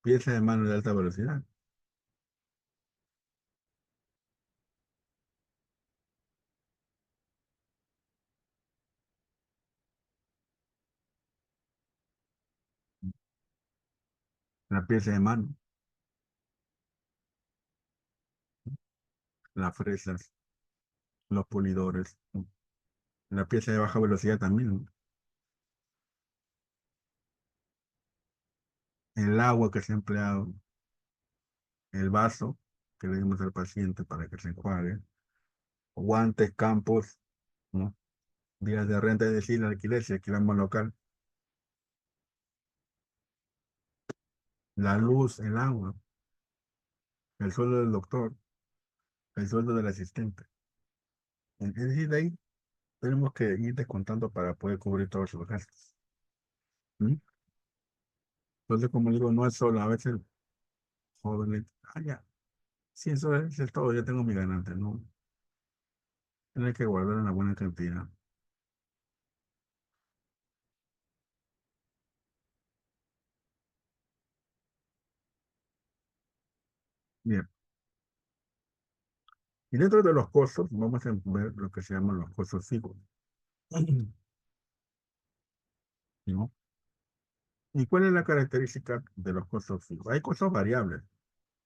Pieza de mano de alta velocidad. La pieza de mano, las fresas, los pulidores, ¿no? La pieza de baja velocidad también, ¿no? El agua que se ha empleado, el vaso que le dimos al paciente para que se enjuague, guantes, campos, ¿no? Días de renta, es decir, alquiler, si alquilamos local, la luz, el agua, el sueldo del doctor, el sueldo del asistente. Es decir, de ahí tenemos que ir descontando para poder cubrir todos los gastos. ¿Mm? Entonces, como digo, no es solo, a veces jóvenes, ya, si eso es todo, ya tengo mi ganante, ¿no? Tiene que guardar una buena cantidad. Bien, y dentro de los costos, vamos a ver lo que se llaman los costos fijos, ¿no? ¿Y cuál es la característica de los costos fijos? Hay costos variables,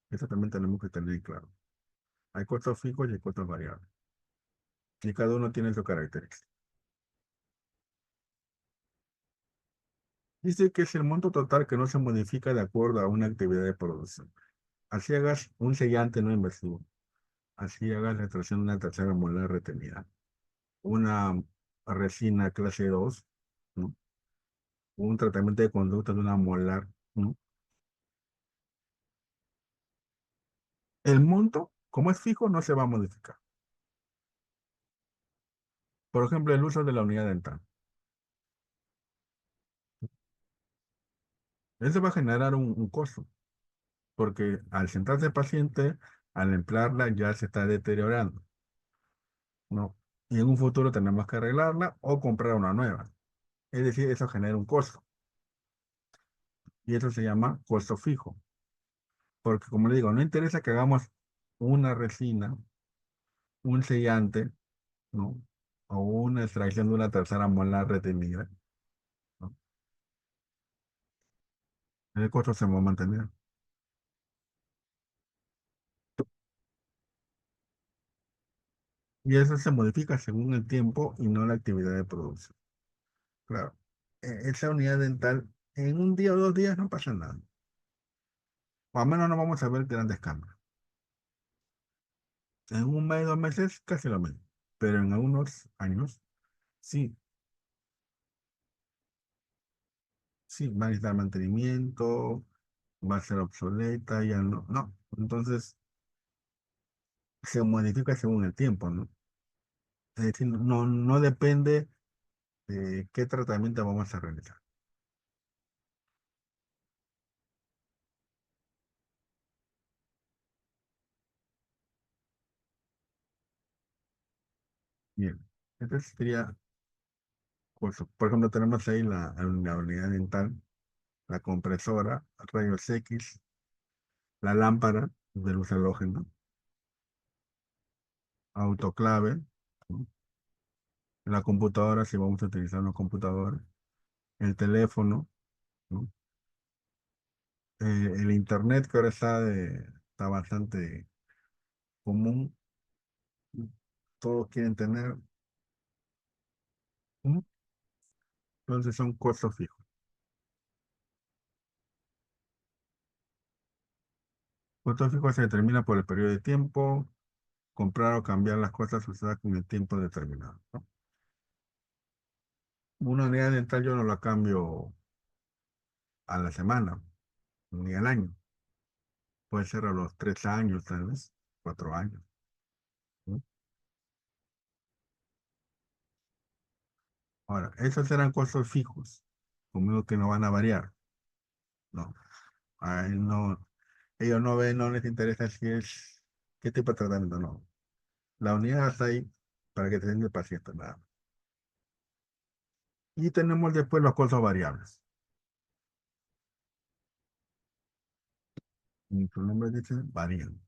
eso también tenemos que tener claro. Hay costos fijos y hay costos variables, y cada uno tiene su característica. Dice que es el monto total que no se modifica de acuerdo a una actividad de producción. Así hagas un sellante no invasivo, así hagas la extracción de una tercera molar retenida, una resina clase 2, ¿no? Un tratamiento de conducta de una molar, ¿no? El monto, como es fijo, no se va a modificar. Por ejemplo, el uso de la unidad dental. Eso va a generar un costo, porque al sentarse el paciente, al emplearla, ya se está deteriorando, ¿no? Y en un futuro tenemos que arreglarla o comprar una nueva. Es decir, eso genera un costo. Y eso se llama costo fijo. Porque como le digo, no interesa que hagamos una resina, un sellante, ¿no? O una extracción de una tercera molar retenida, ¿no? El costo se va a mantener. Y eso se modifica según el tiempo y no la actividad de producción. Claro. Esa unidad dental, en un día o 2 días no pasa nada. O al menos no vamos a ver grandes cambios. En un mes, 2 meses, casi lo mismo. Pero en algunos años, sí, sí, va a necesitar mantenimiento, va a ser obsoleta, ya no. No. Entonces, se modifica según el tiempo, ¿no? Es decir, no depende de qué tratamiento vamos a realizar. Bien, entonces sería, pues, por ejemplo, tenemos ahí la unidad dental, la compresora, rayos X, la lámpara de luz halógena, autoclave, ¿no? La computadora, si vamos a utilizar una computadora, el teléfono, ¿no? El internet que ahora está bastante común, todos quieren tener, ¿no? Entonces son costos fijos. Costos fijos se determina por el periodo de tiempo, comprar o cambiar las cosas usadas con el tiempo determinado, ¿no? Una unidad dental yo no la cambio a la semana, ni al año. Puede ser a los 3 años, tal vez, 4 años, ¿no? Ahora, esos serán costos fijos, conmigo que no van a variar, ¿no? Ahí no, ellos no ven, no les interesa si es, qué tipo de tratamiento, no. La unidad está ahí para que te den el paciente, nada más. Y tenemos después los costos variables. Y su nombre dice, varían.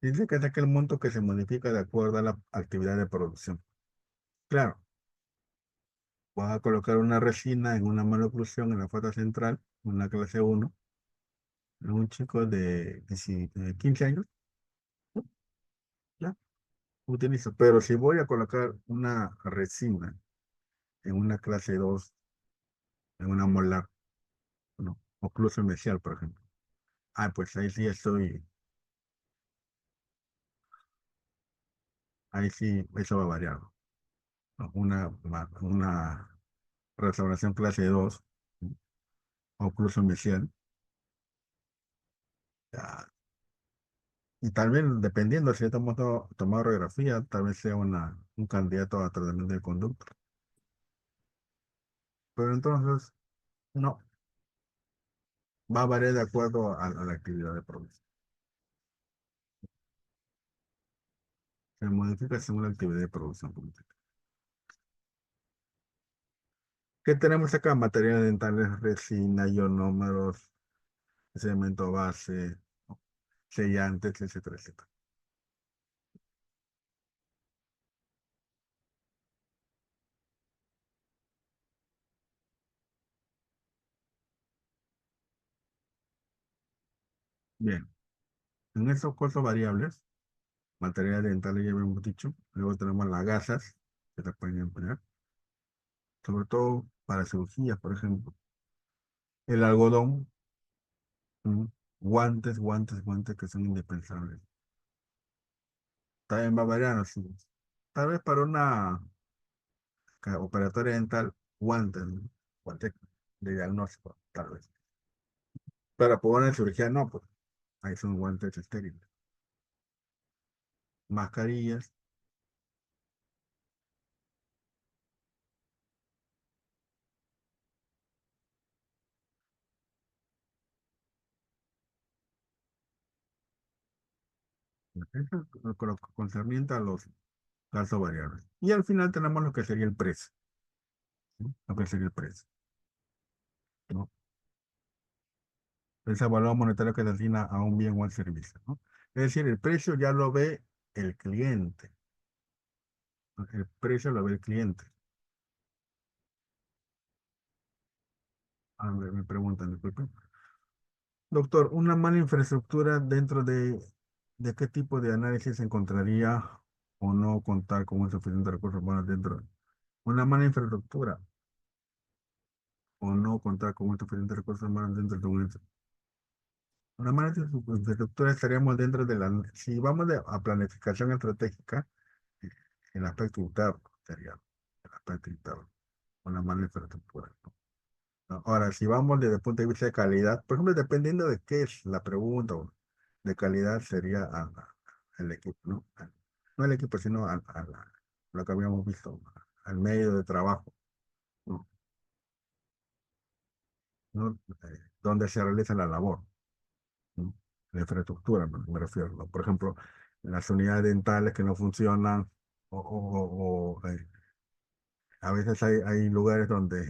Dice que es aquel monto que se modifica de acuerdo a la actividad de producción. Claro, vas a colocar una resina en una mala oclusión en la fosa central, una clase uno, en un chico de 15 años, ya, utilizo. Pero si voy a colocar una resina en una clase 2, en una molar, no, ocluso mesial, por ejemplo. Ah, pues ahí sí, eso va a variar, ¿no? Una restauración clase 2, ocluso mesial, ya. Y tal vez, dependiendo si he tomado radiografía, tal vez sea un candidato a tratamiento de conducto. Pero entonces, no, va a variar de acuerdo a la actividad de producción. Se modifica según la actividad de producción. ¿Qué tenemos acá? Materiales dentales, resina, ionómeros, cemento base, sellantes, etcétera, etcétera. Bien, en esos costos variables, materiales dentales ya habíamos dicho, luego tenemos las gasas que se pueden emplear, sobre todo para cirugías, por ejemplo. El algodón, ¿no? Guantes que son indispensables. También va a variar, así. Tal vez para una operatoria dental, guantes, ¿no? Guantes de diagnóstico, tal vez. Para poder una cirugía, no, pues ahí son guantes estériles. Mascarillas, eso es lo concerniente a los gastos variables. Y al final tenemos lo que sería el precio, ¿no? Lo que sería el precio, ¿no? Ese valor monetario que se asigna a un bien o al servicio, ¿no? Es decir, el precio ya lo ve el cliente, ¿no? El precio lo ve el cliente. A ver, me preguntan, disculpen. Doctor, ¿una mala infraestructura dentro de qué tipo de análisis se encontraría o no contar con un suficiente recursos humanos dentro? Una mala infraestructura o no contar con un suficiente recursos humanos dentro de un... Una mala infraestructura estaríamos dentro de la... Si vamos a planificación estratégica, el aspecto interno sería el aspecto interno, una mala infraestructura, ¿no? Ahora, si vamos desde el punto de vista de calidad, por ejemplo, dependiendo de qué es la pregunta, de calidad sería al equipo, ¿no? No al equipo, sino lo que habíamos visto, al medio de trabajo, ¿no? ¿No? Donde se realiza la labor, ¿no? La infraestructura, me refiero, ¿no? Por ejemplo, las unidades dentales que no funcionan, a veces hay lugares donde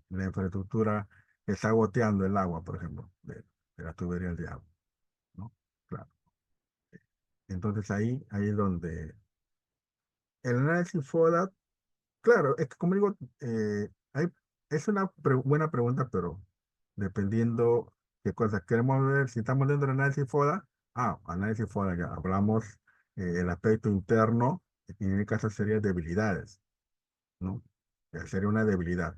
la infraestructura está goteando el agua, por ejemplo, de las tuberías de agua, ¿no? Claro. Entonces ahí es donde el análisis FODA, claro, es que como digo, es una buena pregunta, pero dependiendo qué cosas queremos ver, si estamos dentro del análisis FODA, análisis FODA, ya hablamos el aspecto interno, en el caso sería debilidades, ¿no? Sería una debilidad.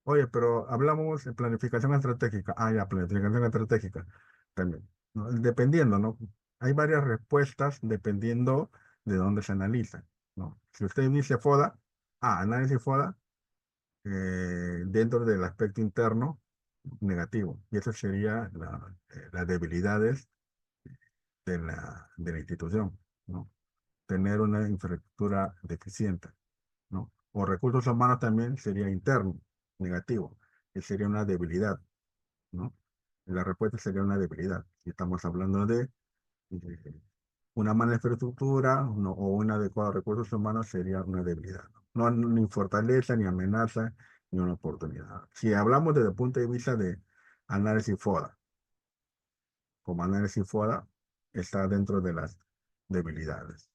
Oye, pero hablamos de planificación estratégica. Ya, planificación estratégica también, ¿no? Dependiendo, ¿no? Hay varias respuestas dependiendo de dónde se analiza, ¿no? Si usted dice FODA, análisis FODA, dentro del aspecto interno, negativo. Y eso sería las debilidades de la institución, ¿no? Tener una infraestructura deficiente, ¿no? O recursos humanos también sería interno, negativo, que sería una debilidad, ¿no? La respuesta sería una debilidad. Si estamos hablando de una mala infraestructura o un adecuado recursos humanos, sería una debilidad. No, ni fortaleza, ni amenaza, ni una oportunidad. Si hablamos desde el punto de vista de análisis FODA, como análisis FODA está dentro de las debilidades.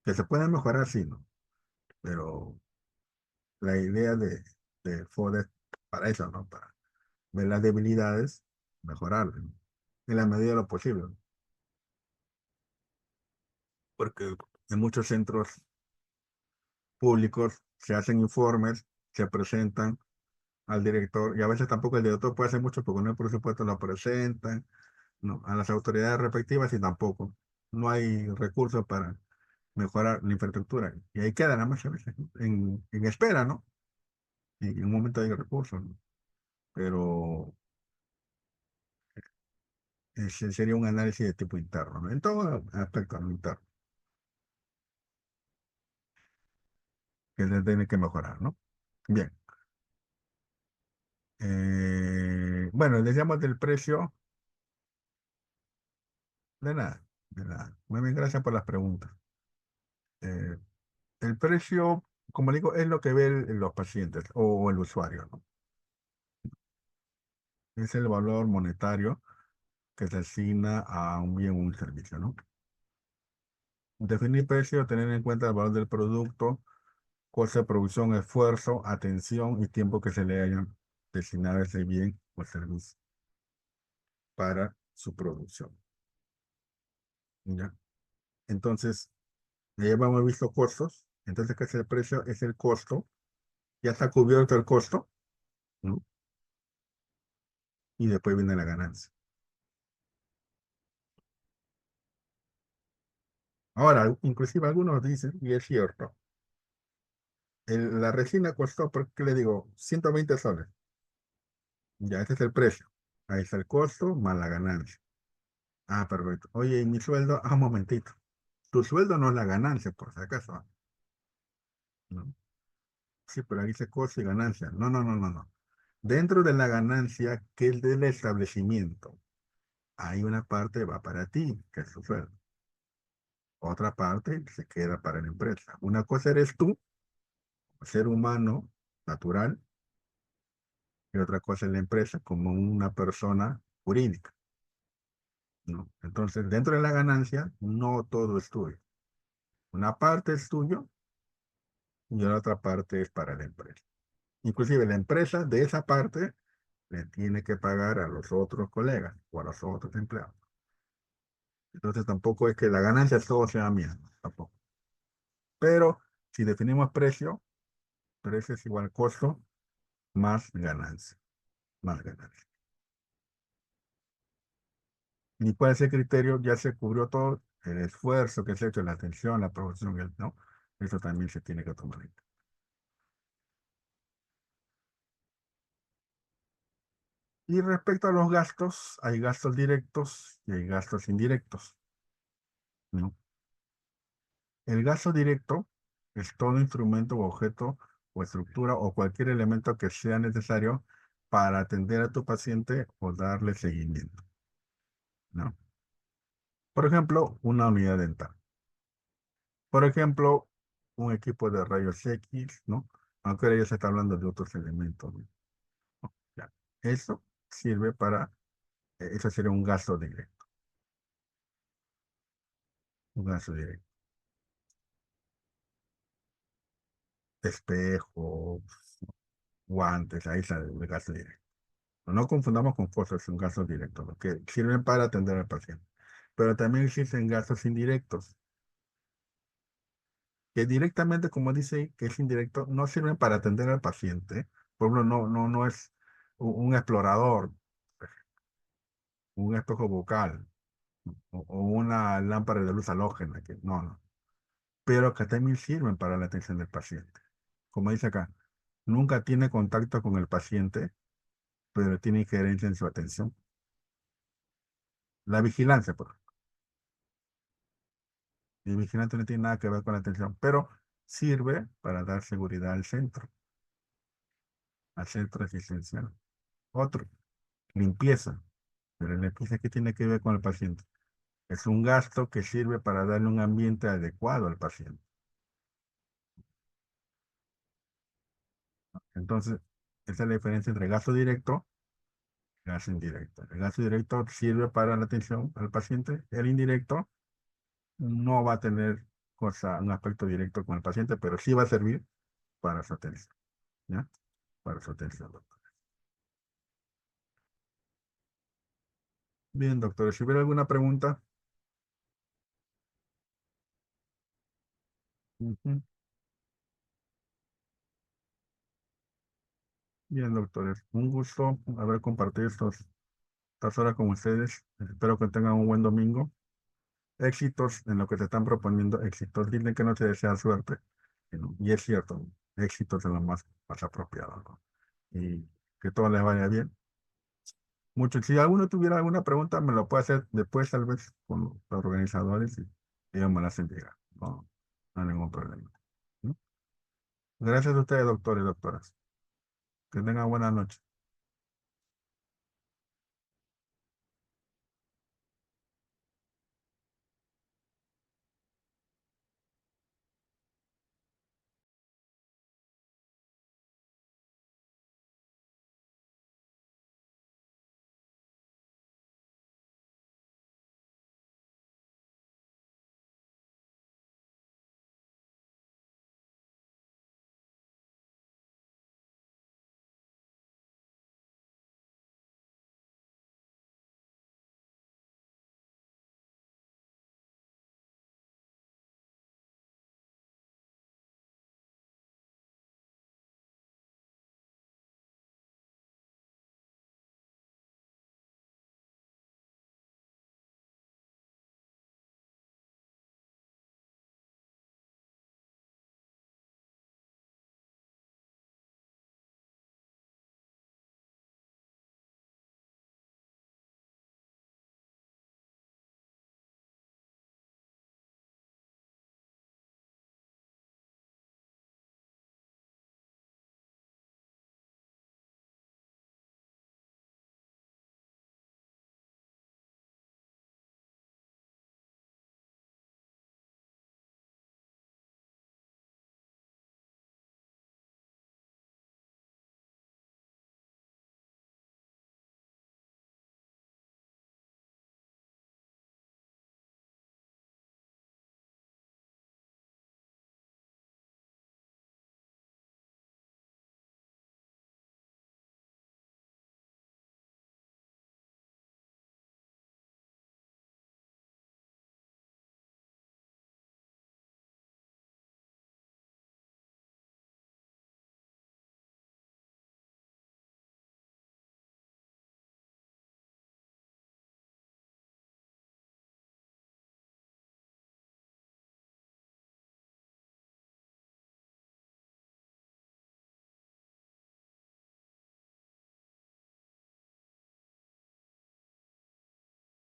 Que se pueden mejorar, sí, ¿no? Pero la idea de FODA es para eso, ¿no? Para ver las debilidades, mejorarlas, ¿no? En la medida de lo posible, ¿no? Porque en muchos centros públicos se hacen informes, se presentan al director, y a veces tampoco el director puede hacer mucho porque no hay presupuesto, lo presentan, ¿no? A las autoridades respectivas y tampoco. No hay recursos para mejorar la infraestructura. Y ahí queda nada más a veces, ¿no? En espera, ¿no? Y en un momento hay recursos, ¿no? Pero ese sería un análisis de tipo interno, ¿no? En todo aspecto interno, que se tiene que mejorar, ¿no? Bien. Bueno, decíamos del precio, de nada, de nada. Muy bien, gracias por las preguntas. Eh, el precio, como digo, es lo que ven los pacientes o el usuario, ¿no? Es el valor monetario que se asigna a un bien o un servicio, ¿no? Definir precio, tener en cuenta el valor del producto, coste de producción, esfuerzo, atención y tiempo que se le hayan destinado a ese bien o servicio para su producción. ¿Ya? Entonces, ya hemos visto costos. Entonces, ¿qué es el precio? Es el costo. Ya está cubierto el costo, ¿no? Y después viene la ganancia. Ahora, inclusive algunos dicen, y es cierto, la resina costó, ¿por qué le digo? 120 soles. Ya, ese es el precio. Ahí está el costo más la ganancia. Perfecto. Oye, ¿y mi sueldo? Un momentito. Tu sueldo no es la ganancia, por si acaso, ¿no? Sí, pero ahí dice costo y ganancia. No, no, no, no, no. Dentro de la ganancia, que es del establecimiento, hay una parte que va para ti, que es tu sueldo. Otra parte se queda para la empresa. Una cosa eres tú, ser humano natural, y otra cosa es la empresa como una persona jurídica, ¿no? Entonces, dentro de la ganancia, no todo es tuyo. Una parte es tuyo y la otra parte es para la empresa. Inclusive la empresa de esa parte le tiene que pagar a los otros colegas o a los otros empleados. Entonces tampoco es que la ganancia todo sea mía, ¿no? Tampoco. Pero si definimos precio, precio es igual costo más ganancia, más ganancia. ¿Y cuál es el criterio? Ya se cubrió todo el esfuerzo que se ha hecho, la atención, la producción, ¿no? Eso también se tiene que tomar en cuenta. Y respecto a los gastos, hay gastos directos y hay gastos indirectos, ¿no? El gasto directo es todo instrumento o objeto o estructura o cualquier elemento que sea necesario para atender a tu paciente o darle seguimiento, ¿no? Por ejemplo, una unidad dental. Por ejemplo, un equipo de rayos X, ¿no? Aunque ahora ya se está hablando de otros elementos, ¿no? Ya. Eso sirve para, eso sería un gasto directo. Espejos, guantes, ahí sale el gasto directo. No confundamos con cosas, son gastos directos, lo que sirven para atender al paciente. Pero también existen gastos indirectos, que directamente, como dice ahí, que es indirecto, no sirven para atender al paciente. Por ejemplo, no es un explorador, un espejo bucal o una lámpara de luz halógena, que no. Pero que también sirven para la atención del paciente. Como dice acá, nunca tiene contacto con el paciente, pero tiene injerencia en su atención. La vigilancia, por ejemplo. El vigilante no tiene nada que ver con la atención, pero sirve para dar seguridad al centro asistencial. Otro, limpieza. Pero la limpieza, ¿qué tiene que ver con el paciente? Es un gasto que sirve para darle un ambiente adecuado al paciente. Entonces, esa es la diferencia entre gasto directo y gasto indirecto. El gasto directo sirve para la atención al paciente. El indirecto no va a tener un aspecto directo con el paciente, pero sí va a servir para su atención, ¿ya? Para su atención, doctor. Bien, doctor, si hubiera alguna pregunta. Ujú. Bien, doctores, un gusto haber compartido estas horas con ustedes. Espero que tengan un buen domingo. Éxitos en lo que te están proponiendo, éxitos. Dile que no te desea suerte. Y es cierto, éxitos en lo más apropiado, ¿no? Y que todo les vaya bien. Mucho, si alguno tuviera alguna pregunta, me lo puede hacer después, tal vez, con los organizadores y ellos me la hacen llegar. No, no hay ningún problema. ¿No? Gracias a ustedes, doctores y doctoras. Que tengan buena noche.